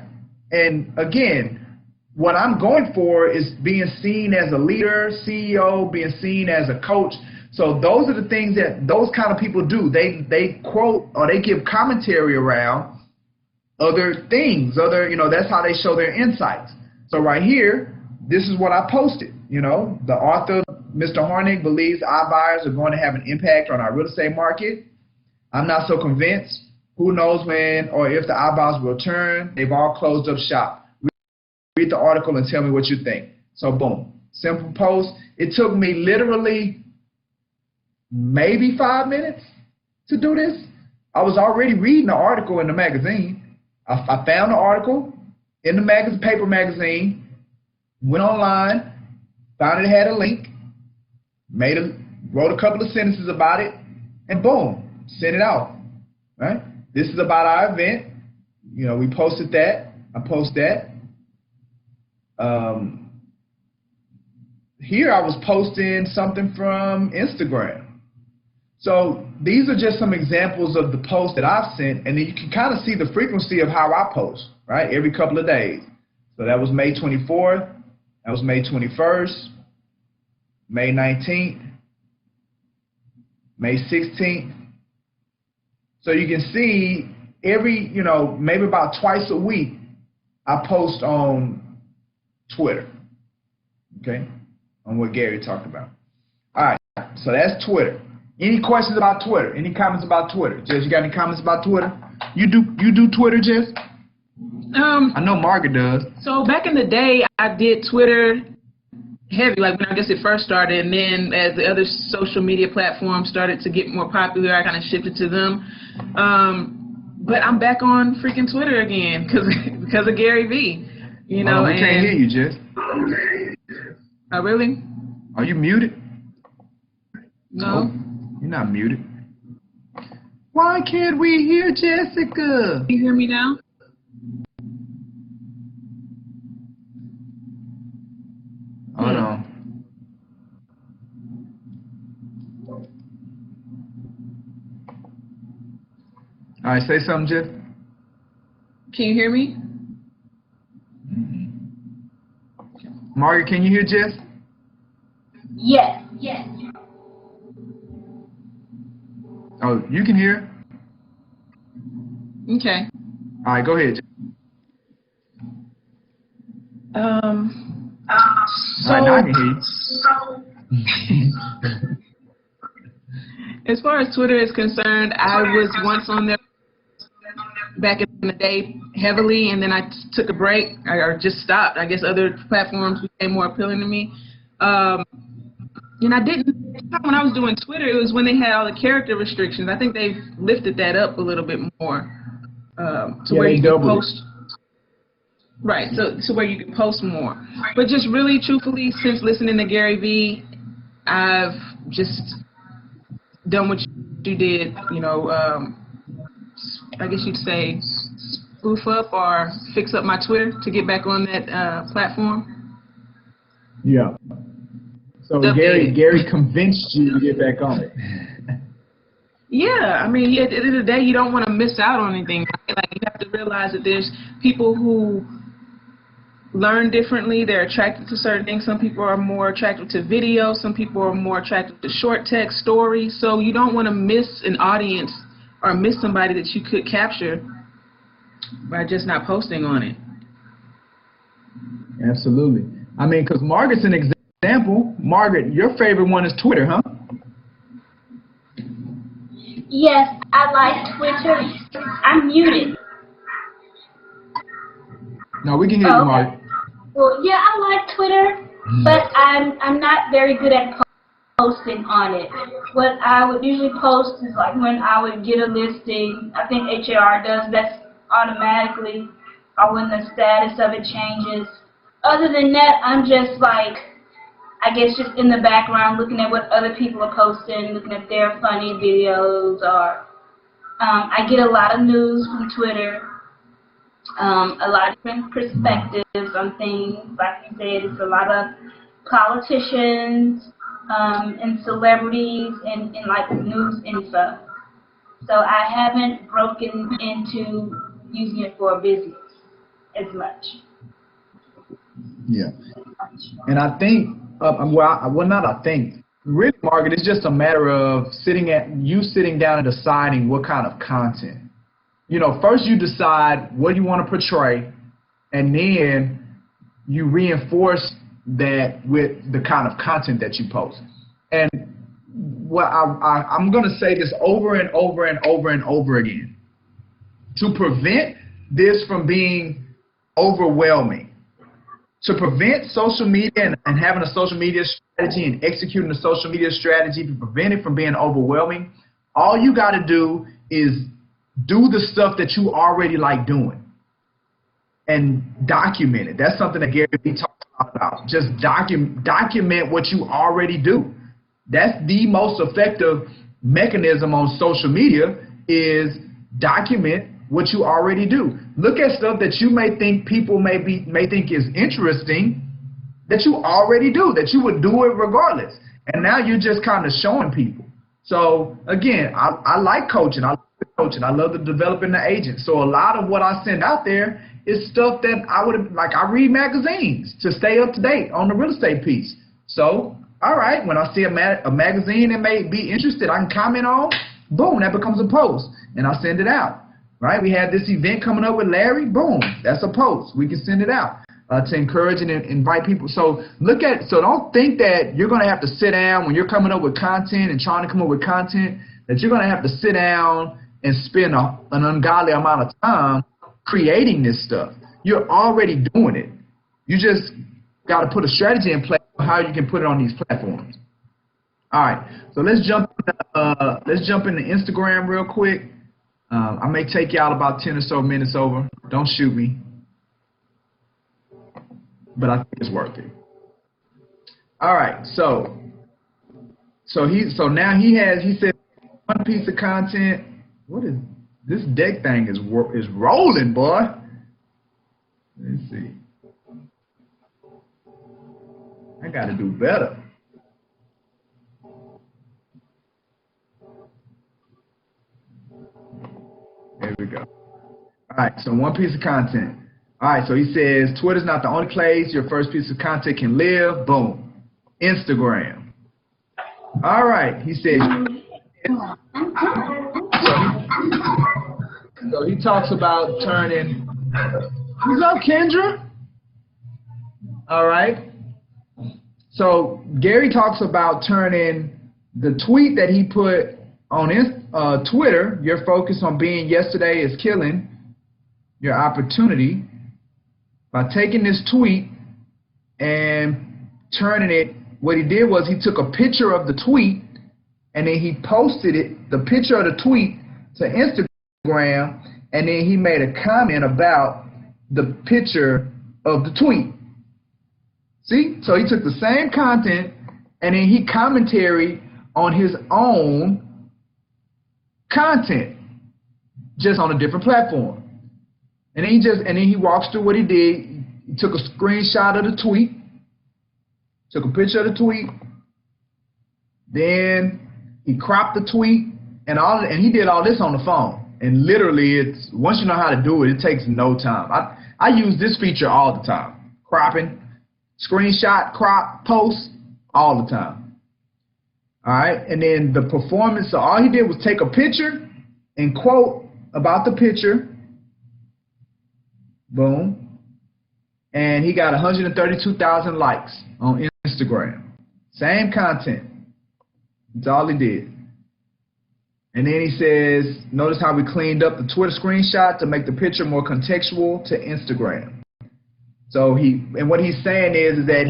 And again, what I'm going for is being seen as a leader, CEO, being seen as a coach. So those are the things that those kind of people do. They quote or they give commentary around other things, that's how they show their insights. So right here, this is what I posted. The author, Mr. Hornig, believes iBuyers are going to have an impact on our real estate market. I'm not so convinced. Who knows when or if the iBuyers will return? They've all closed up shop. Read the article and tell me what you think. So boom, simple post. It took me literally maybe 5 minutes to do this. I was already reading the article in the magazine. I found the article in the paper magazine, went online, found it had a link, wrote a couple of sentences about it, and boom, sent it out. Right? This is about our event. We posted that. I post that. Here I was posting something from Instagram. So these are just some examples of the posts that I've sent, and then you can kind of see the frequency of how I post, right? Every couple of days. So that was May 24th, that was May 21st, May 19th, May 16th. So you can see every, maybe about twice a week, I post on Twitter, okay, on what Gary talked about. All right, so that's Twitter. Any questions about Twitter? Any comments about Twitter? Jess, you got any comments about Twitter? You do Twitter, Jess? I know Margaret does. So back in the day, I did Twitter heavy, like when I guess it first started, and then as the other social media platforms started to get more popular, I kind of shifted to them. But I'm back on freaking Twitter again because of Gary Vee. We can't hear you, Jess. Oh, really? Are you muted? No. You're not muted. Why can't we hear Jessica? Can you hear me now? Hold on. All right, say something, Jeff. Can you hear me? Margaret, can you hear Jess? Yes. Oh, you can hear? Okay. All right, go ahead. So now I can hear you. As far as Twitter is concerned, I was once on there back in the day heavily, and then I took a break or just stopped. I guess other platforms became more appealing to me. And I didn't, when I was doing Twitter, it was when they had all the character restrictions. I think they've lifted that up a little bit more to where you can post. Right, so where you can post more. But just really, truthfully, since listening to Gary Vee, I've just done what you did, you know, I guess you'd say spoof up or fix up my Twitter to get back on that platform. Yeah. So Gary convinced you to get back on it. Yeah, I mean, at the end of the day, you don't want to miss out on anything. Right? Like, you have to realize that there's people who learn differently. They're attracted to certain things. Some people are more attracted to video. Some people are more attracted to short text stories. So you don't want to miss an audience or miss somebody that you could capture by just not posting on it. Absolutely. I mean, because Margaret's an example. Margaret, your favorite one is Twitter, huh? Yes, I like Twitter. I'm muted. No, we can hear you, Margaret. Well, yeah, I like Twitter, but I'm not very good at posting on it. What I would usually post is like when I would get a listing. I think HAR does that automatically, or when the status of it changes. Other than that, I'm just like, I guess just in the background looking at what other people are posting, looking at their funny videos, or I get a lot of news from Twitter, a lot of different perspectives on things. Like you said, it's a lot of politicians and celebrities and like news info. So I haven't broken into using it for business as much. Yeah. And I think, really, Margaret, it's just a matter of sitting down and deciding what kind of content. You know, first you decide what you want to portray, and then you reinforce that with the kind of content that you post. And I'm going to say this over and over and over and over again. To prevent this from being overwhelming, to prevent social media and having a social media strategy and executing a social media strategy, to prevent it from being overwhelming, all you got to do is do the stuff that you already like doing and document it. That's something that Gary Vee talks about. Just document what you already do. That's the most effective mechanism on social media, is document what you already do. Look at stuff that you may think people may think is interesting, that you already do, that you would do it regardless. And now you're just kind of showing people. So again, I like coaching. I love the developing the agent. So a lot of what I send out there is stuff that I read magazines to stay up to date on the real estate piece. So, all right, when I see a magazine that may be interested, I can comment on, boom, that becomes a post, and I send it out. Right? We had this event coming up with Larry. Boom. That's a post. We can send it out to encourage and invite people. So don't think that you're going to have to sit down when you're coming up with content and trying to come up with content, that you're going to have to sit down and spend an ungodly amount of time creating this stuff. You're already doing it. You just got to put a strategy in place for how you can put it on these platforms. All right. So let's jump into Instagram real quick. I may take y'all about 10 or so minutes over. Don't shoot me. But I think it's worth it. All right, so now he said one piece of content. What is this deck thing is rolling, boy. Let's see. I gotta do better. There we go. All right, so one piece of content. All right, so he says, Twitter's not the only place your first piece of content can live. Boom. Instagram. All right, he says. So he talks about turning. What's up, Kendra? All right. So Gary talks about turning the tweet that he put on Twitter, your focus on being yesterday is killing your opportunity, by taking this tweet and turning it. What he did was he took a picture of the tweet and then he posted the picture of the tweet to Instagram, and then he made a comment about the picture of the tweet. See? So he took the same content and then he commentary on his own content, just on a different platform. And then he walks through what he did. He took a screenshot of the tweet, took a picture of the tweet, then he cropped the tweet, and he did all this on the phone. And literally, once you know how to do it, it takes no time. I use this feature all the time. Cropping, screenshot, crop, post, all the time. All right, and then the performance, so all he did was take a picture and quote about the picture. Boom. And he got 132,000 likes on Instagram. Same content. That's all he did. And then he says, notice how we cleaned up the Twitter screenshot to make the picture more contextual to Instagram. So what he's saying is that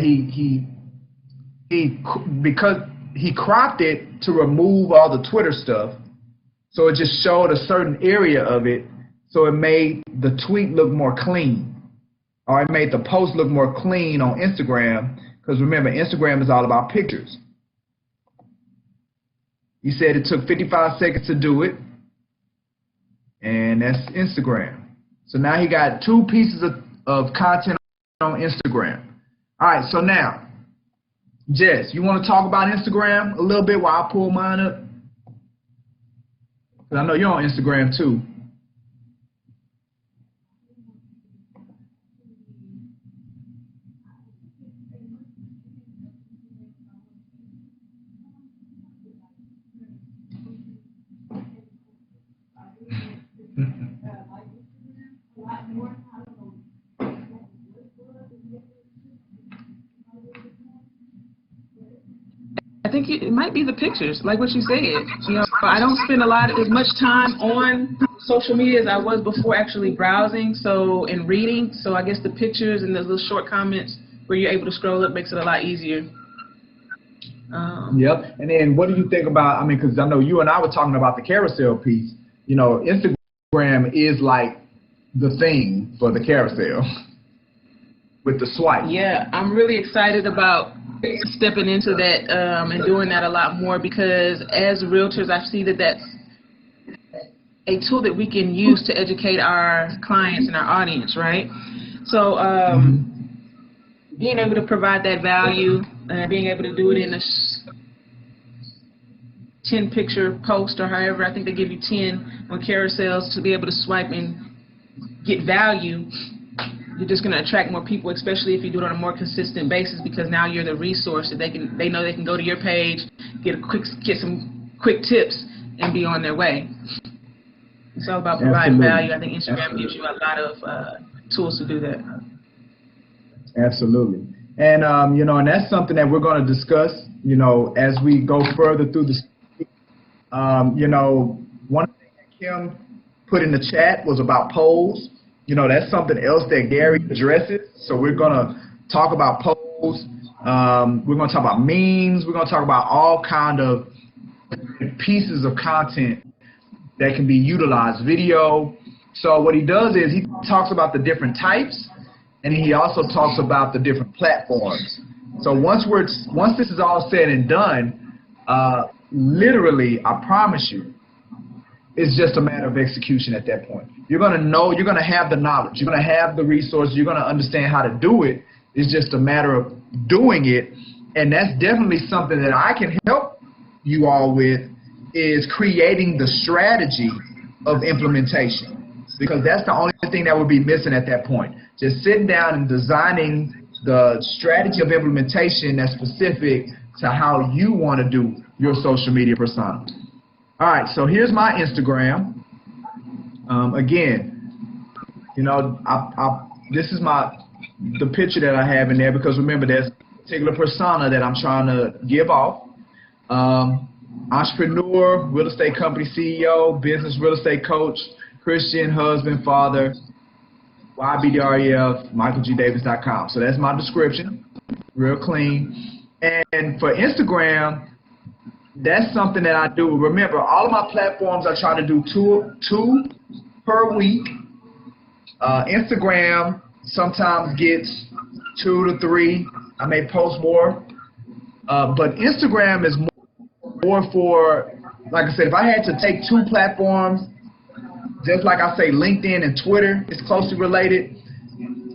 because he cropped it to remove all the Twitter stuff, so it just showed a certain area of it, so it made the tweet look more clean, or it made the post look more clean on Instagram, because remember, Instagram is all about pictures. He said it took 55 seconds to do it, and that's Instagram. So now he got 2 pieces of content on Instagram. All right, so now, Jess, you want to talk about Instagram a little bit while I pull mine up? Because I know you're on Instagram too. I think it might be the pictures, like what you said. You know, I don't spend as much time on social media as I was before actually browsing, and reading. So I guess the pictures and those little short comments where you're able to scroll up makes it a lot easier. Yep. And then what do you think about, because I know you and I were talking about the carousel piece. You know, Instagram is like the thing for the carousel with the swipe. Yeah, I'm really excited about stepping into that and doing that a lot more, because as realtors, I see that that's a tool that we can use to educate our clients and our audience, right? So being able to provide that value and being able to do it in a 10 picture post, or however, I think they give you 10 on carousels, to be able to swipe and get value. You're just going to attract more people, especially if you do it on a more consistent basis, because now you're the resource that they know they can go to your page, get some quick tips, and be on their way. It's all about providing value. I think Instagram gives you a lot of tools to do that. Absolutely. And and that's something that we're going to discuss, as we go further through the. One thing that Kim put in the chat was about polls. That's something else that Gary addresses. So we're going to talk about polls. We're going to talk about memes. We're going to talk about all kind of pieces of content that can be utilized, video. So what he does is he talks about the different types, and he also talks about the different platforms. So once this is all said and done, literally, I promise you, it's just a matter of execution at that point. You're going to know, you're going to have the knowledge, you're going to have the resources, you're going to understand how to do it. It's just a matter of doing it. And that's definitely something that I can help you all with, is creating the strategy of implementation. Because that's the only thing that would be missing at that point. Just sitting down and designing the strategy of implementation that's specific to how you want to do your social media persona. All right, so here's my Instagram. Again, this is the picture that I have in there, because remember, there's a particular persona that I'm trying to give off. Entrepreneur, real estate company CEO, business real estate coach, Christian, husband, father, YBDREF, MichaelGDavis.com. So that's my description, real clean. And for Instagram, that's something that I do. Remember, all of my platforms I try to do two per week. Instagram sometimes gets 2 to 3. I may post more. But Instagram is more for, like I said, if I had to take two platforms, just like I say LinkedIn and Twitter is closely related,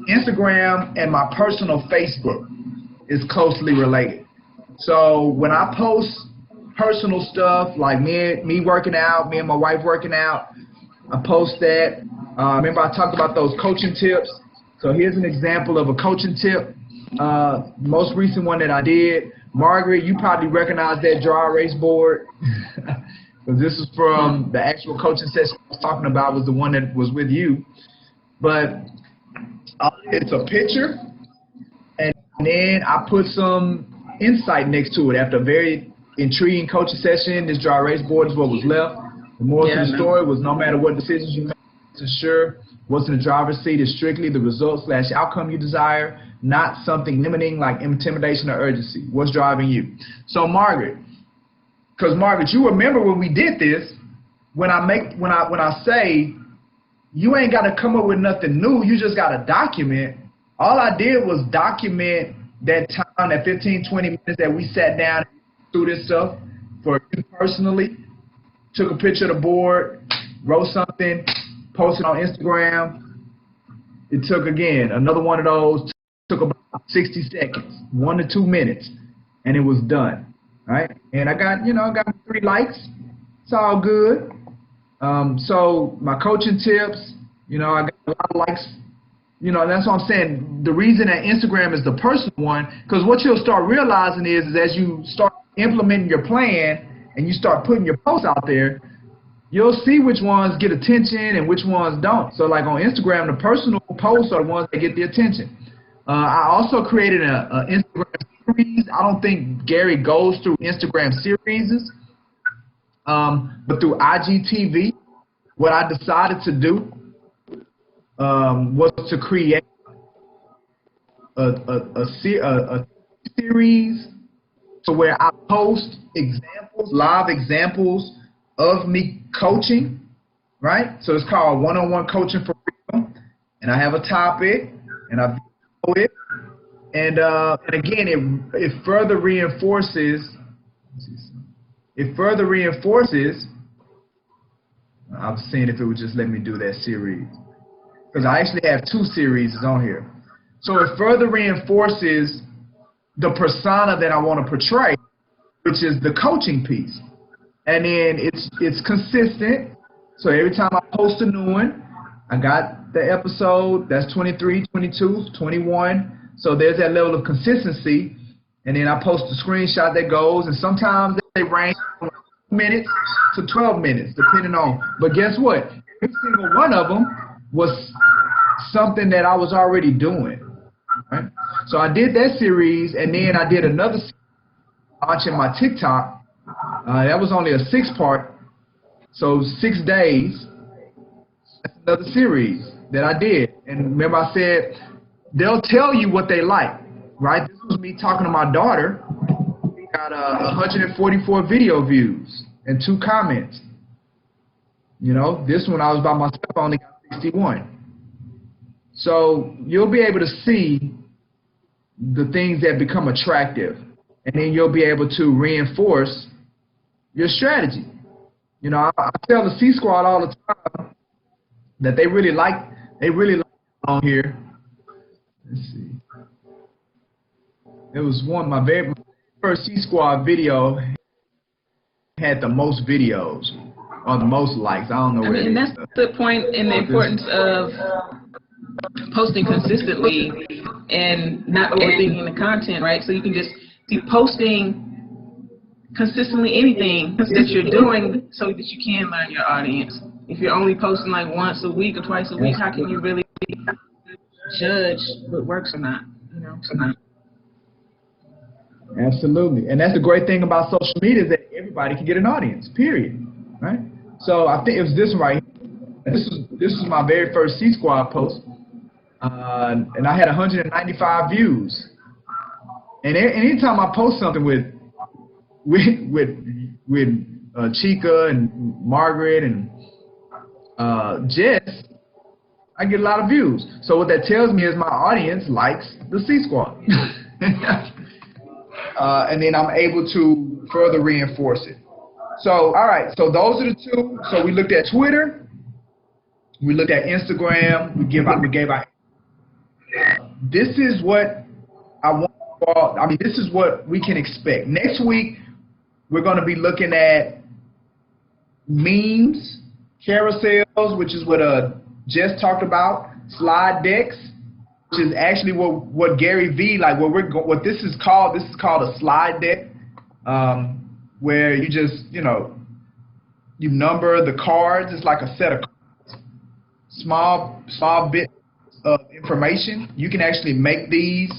Instagram and my personal Facebook is closely related. So when I post personal stuff like me working out, me and my wife working out, I post that. Remember I talked about those coaching tips. So here's an example of a coaching tip. Most recent one that I did. Margaret, you probably recognize that dry erase board. Because this is from the actual coaching session I was talking about, was the one that was with you. But it's a picture, and then I put some insight next to it. After a very intriguing coaching session, this dry erase board is what was left. The moral of the story was no matter what decisions you make, ensure what's in the driver's seat is strictly the result/outcome you desire, not something limiting like intimidation or urgency. What's driving you? So Margaret, because Margaret, you remember when we did this, when I say you ain't got to come up with nothing new, you just got to document. All I did was document that time, that 15, 20 minutes that we sat down through this stuff for you personally. Took a picture of the board, wrote something, posted on Instagram. It took, again, another one of those, took about 60 seconds, 1 to 2 minutes, and it was done, right? And I got 3 likes. It's all good. So my coaching tips, I got a lot of likes. That's what I'm saying. The reason that Instagram is the personal one, because what you'll start realizing is as you start implementing your plan and you start putting your posts out there, you'll see which ones get attention and which ones don't. So like on Instagram, the personal posts are the ones that get the attention. I also created an Instagram series. I don't think Gary goes through Instagram series, but through IGTV, what I decided to do was to create a series to where I post examples, live examples of me coaching, right? So it's called One-on-One Coaching for Real, and I have a topic, and I video it, and again, it further reinforces. I was seeing if it would just let me do that series, because I actually have 2 series on here. So it further reinforces the persona that I want to portray, which is the coaching piece. And then it's consistent. So every time I post a new one, I got the episode, that's 23, 22, 21. So there's that level of consistency. And then I post a screenshot that goes, and sometimes they range from 2 minutes to 12 minutes, depending on. But guess what? Every single one of them was something that I was already doing. Right? So I did that series, and then I did another series launching my TikTok. That was only a 6-part, so 6 days. That's another series that I did. And remember I said, they'll tell you what they like, right? This was me talking to my daughter. We got 144 video views and 2 comments. This one I was by myself, I only got 61. So you'll be able to see the things that become attractive, and then you'll be able to reinforce your strategy. I tell the C-Squad all the time that they really like on here. Let's see. It was my very first C-Squad video had the most videos or the most likes. I don't know where. And that's the point in the importance of posting consistently and not overthinking the content, right? So you can just be posting consistently anything that you're doing so that you can learn your audience. If you're only posting like once a week or twice a week, how can you really judge what works or not? Absolutely. And that's the great thing about social media, is that everybody can get an audience, period. Right? So I think it was this right here. This is my very first C-Squad post. And I had 195 views. And anytime I post something with Chica and Margaret and Jess, I get a lot of views. So what that tells me is my audience likes the C-Squad. and then I'm able to further reinforce it. So, all right, so those are the two. So we looked at Twitter, we looked at Instagram, we gave out. This is what I want. I mean, this is what we can expect. Next week, we're going to be looking at memes, carousels, which is what Jess talked about, slide decks, which is actually what Gary V, like what this is called. This is called a slide deck, where you just, you number the cards. It's like a set of cards, small bit of information. You can actually make these,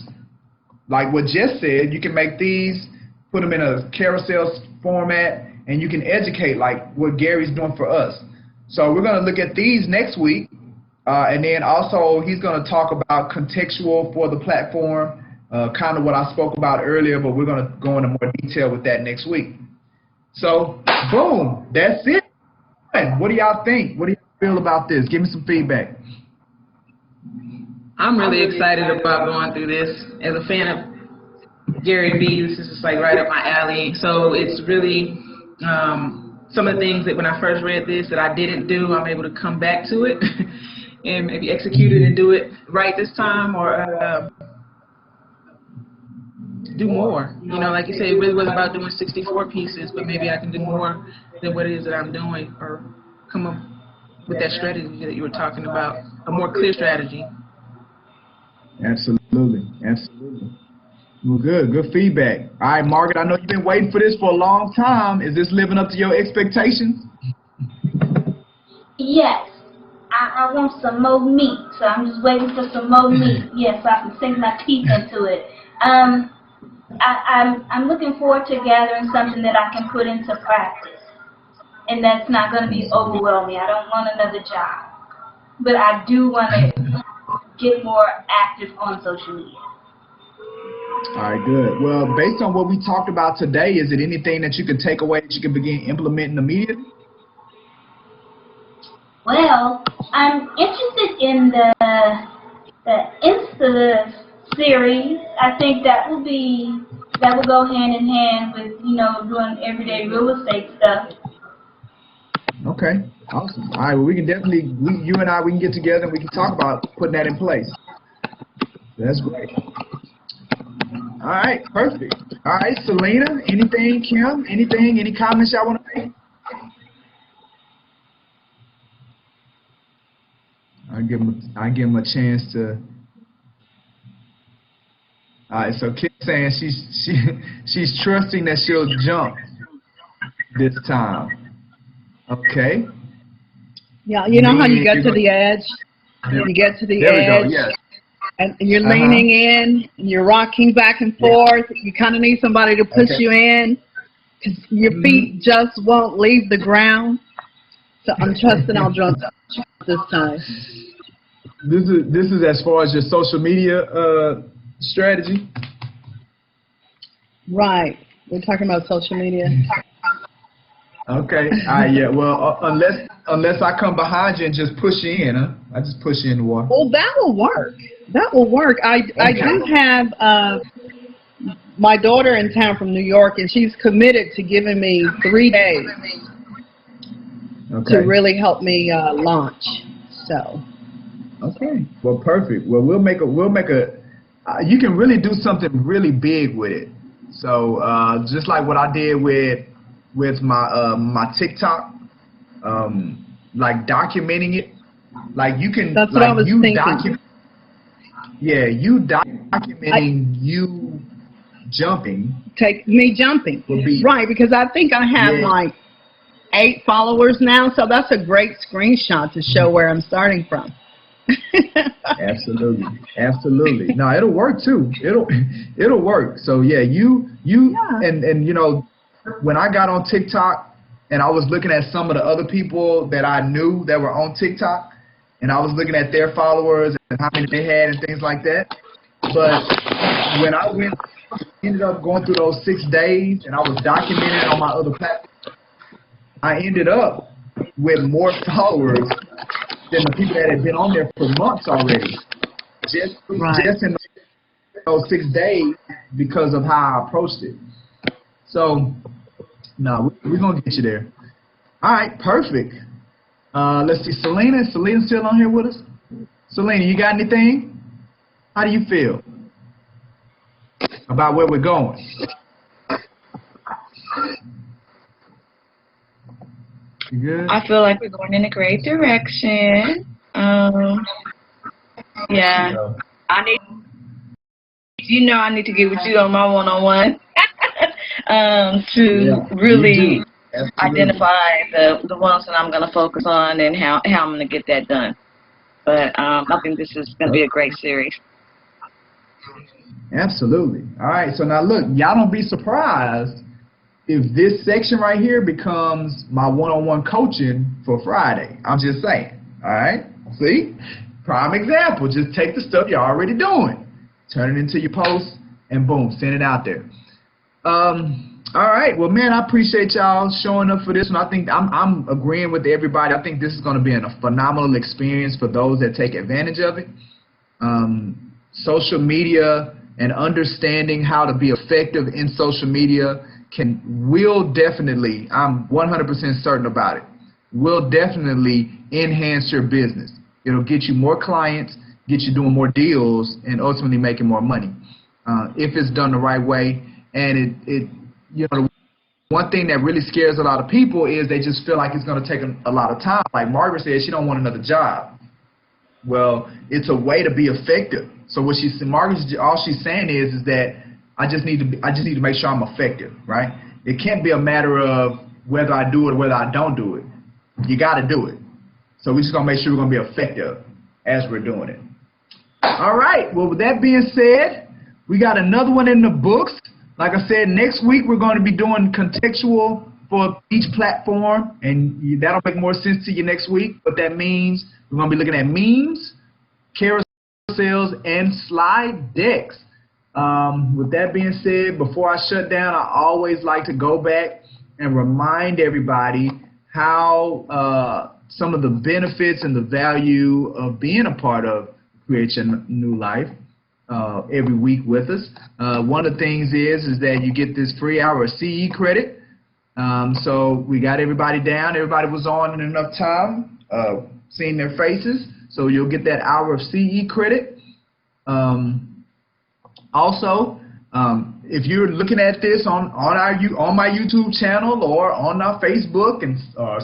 like what Jess said, you can make these, put them in a carousel format, and you can educate like what Gary's doing for us. So we're going to look at these next week, and then also he's going to talk about contextual for the platform, kind of what I spoke about earlier, but we're going to go into more detail with that next week. So, boom, that's it. What do y'all think? What do y'all feel about this? Give me some feedback. I'm really excited about going through this. As a fan of Gary Vee, this is just like right up my alley. So it's really some of the things that when I first read this that I didn't do, I'm able to come back to it and maybe execute it and do it right this time, or do more. Like you said, it really was about doing 64 pieces, but maybe I can do more than what it is that I'm doing, or come up with that strategy that you were talking about, a more clear strategy. Absolutely. Well, good feedback. All right, Margaret, I know you've been waiting for this for a long time. Is this living up to your expectations? Yes. I want some more meat, so I'm just waiting for some more meat. Yes, so I can sink my teeth into it. I'm looking forward to gathering something that I can put into practice, and that's not going to be overwhelming. I don't want another job, but I do want to get more active on social media. All right, good. Well, based on what we talked about today, is it anything that you could take away that you can begin implementing immediately? Well, I'm interested in the Insta series. I think that will go hand in hand with doing everyday real estate stuff. Okay, awesome. All right, well, we can definitely, you and I, we can get together and we can talk about putting that in place. That's great. All right, perfect. All right, Selena, anything, Kim, anything, any comments y'all want to make? I give him a chance to. All right, so Kim's saying she's trusting that she'll jump this time. Okay. Yeah, you know how you get to the edge? You get to the edge. There we go, yes. And you're leaning in, and you're rocking back and forth. You kind of need somebody to push you in, because your feet just won't leave the ground. So I'm trusting I'll jump this time. This is as far as your social media strategy? Right. We're talking about social media. Okay. Yeah. Well, unless I come behind you and just push you in, huh? I just push you in the water. Well, that will work. That will work. I do have my daughter in town from New York, and she's committed to giving me 3 days to really help me launch. So. Okay. Well, perfect. Well, we'll make a. You can really do something really big with it. So just like what I did with my my TikTok, like documenting it, like you can. That's what I was thinking. You documenting you jumping. Take me jumping. Right, because I think I have like 8 followers now, so that's a great screenshot to show where I'm starting from. Absolutely. No, it'll work too. It'll work. So yeah, and when I got on TikTok and I was looking at some of the other people that I knew that were on TikTok, and I was looking at their followers and how many they had and things like that. But when I ended up going through those 6 days and I was documenting on my other platforms, I ended up with more followers than the people that had been on there for months already. Just in those 6 days because of how I approached it. So, no, we're going to get you there. All right, perfect. Let's see, Selena. Is Selena still on here with us? Selena, you got anything? How do you feel about where we're going? You good? I feel like we're going in a great direction. Yeah, I need to get with you on my one-on-one to really identify the ones that I'm going to focus on and how I'm going to get that done. But I think this is going to be a great series. Absolutely. All right. So now look, y'all don't be surprised if this section right here becomes my one-on-one coaching for Friday. I'm just saying. All right. See? Prime example. Just take the stuff you're already doing, turn it into your post, and boom, send it out there. All right. Well, man, I appreciate y'all showing up for this one. I think I'm agreeing with everybody. I think this is going to be a phenomenal experience for those that take advantage of it. Social media and understanding how to be effective in social media will definitely, I'm 100% certain about it, will definitely enhance your business. It'll get you more clients, get you doing more deals, and ultimately making more money if it's done the right way. And the one thing that really scares a lot of people is they just feel like it's going to take a lot of time. Like Margaret said, she don't want another job. Well, it's a way to be effective. So what all she's saying is that I just need to make sure I'm effective, right? It can't be a matter of whether I do it or whether I don't do it. You got to do it. So we're just going to make sure we're going to be effective as we're doing it. All right. Well, with that being said, we got another one in the books. Like I said, next week we're going to be doing contextual for each platform, and that'll make more sense to you next week. What that means, we're going to be looking at memes, carousels, and slide decks. With that being said, before I shut down, I always like to go back and remind everybody how some of the benefits and the value of being a part of Create Your New Life every week with us. One of the things is that you get this free hour of CE credit. So we got everybody down. Everybody was on in enough time, seeing their faces. So you'll get that hour of CE credit. Also, if you're looking at this on my YouTube channel or on our Facebook, and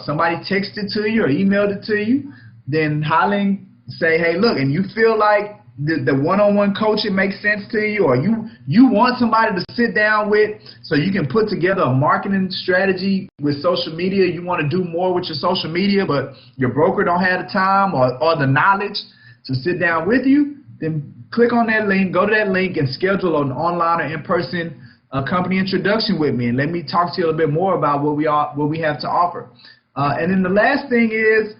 somebody texted to you or emailed it to you, then say, hey, look, and you feel like the one-on-one coaching makes sense to you, or you want somebody to sit down with so you can put together a marketing strategy with social media. You want to do more with your social media, but your broker don't have the time or the knowledge to sit down with you, then click on that link, go to that link, and schedule an online or in-person company introduction with me, and let me talk to you a little bit more about what we have to offer. And then the last thing is,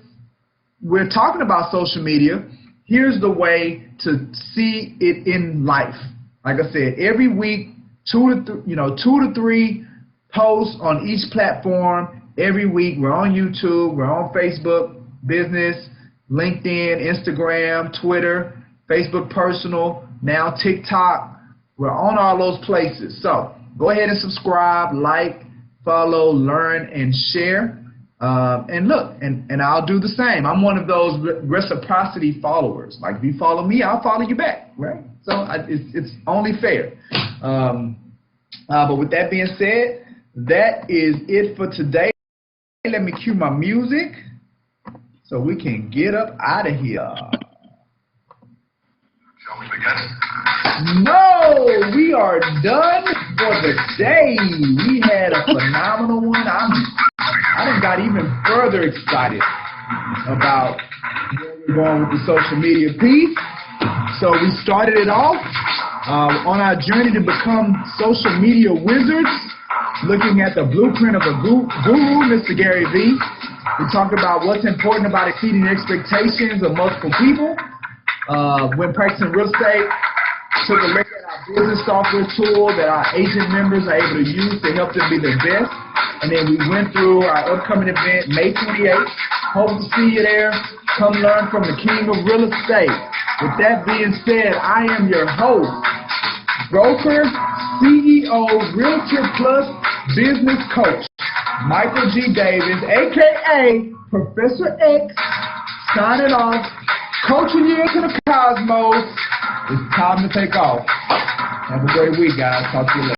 we're talking about social media. Here's the way to see it in life. Like I said, every week, 2 to 3 posts on each platform. Every week, we're on YouTube, we're on Facebook Business, LinkedIn, Instagram, Twitter, Facebook Personal, now TikTok. We're on all those places. So go ahead and subscribe, like, follow, learn, and share. And look, and I'll do the same. I'm one of those reciprocity followers. Like, if you follow me, I'll follow you back, right? So it's only fair. But with that being said, that is it for today. Let me cue my music so we can get up out of here. No, we are done for the day. We had a phenomenal one. I done got even further excited about where we're going with the social media piece. So we started it off on our journey to become social media wizards, looking at the blueprint of a guru, Mr. Gary Vee. We talked about what's important about exceeding expectations of multiple people. When practicing real estate, took a look at our business software tool that our agent members are able to use to help them be their best. And then we went through our upcoming event, May 28th. Hope to see you there. Come learn from the king of real estate. With that being said, I am your host, broker, CEO, Realtor Plus business coach, Michael G. Davis, a.k.a. Professor X, signing off, coaching you into the cosmos. It's time to take off. Have a great week, guys. Talk to you later.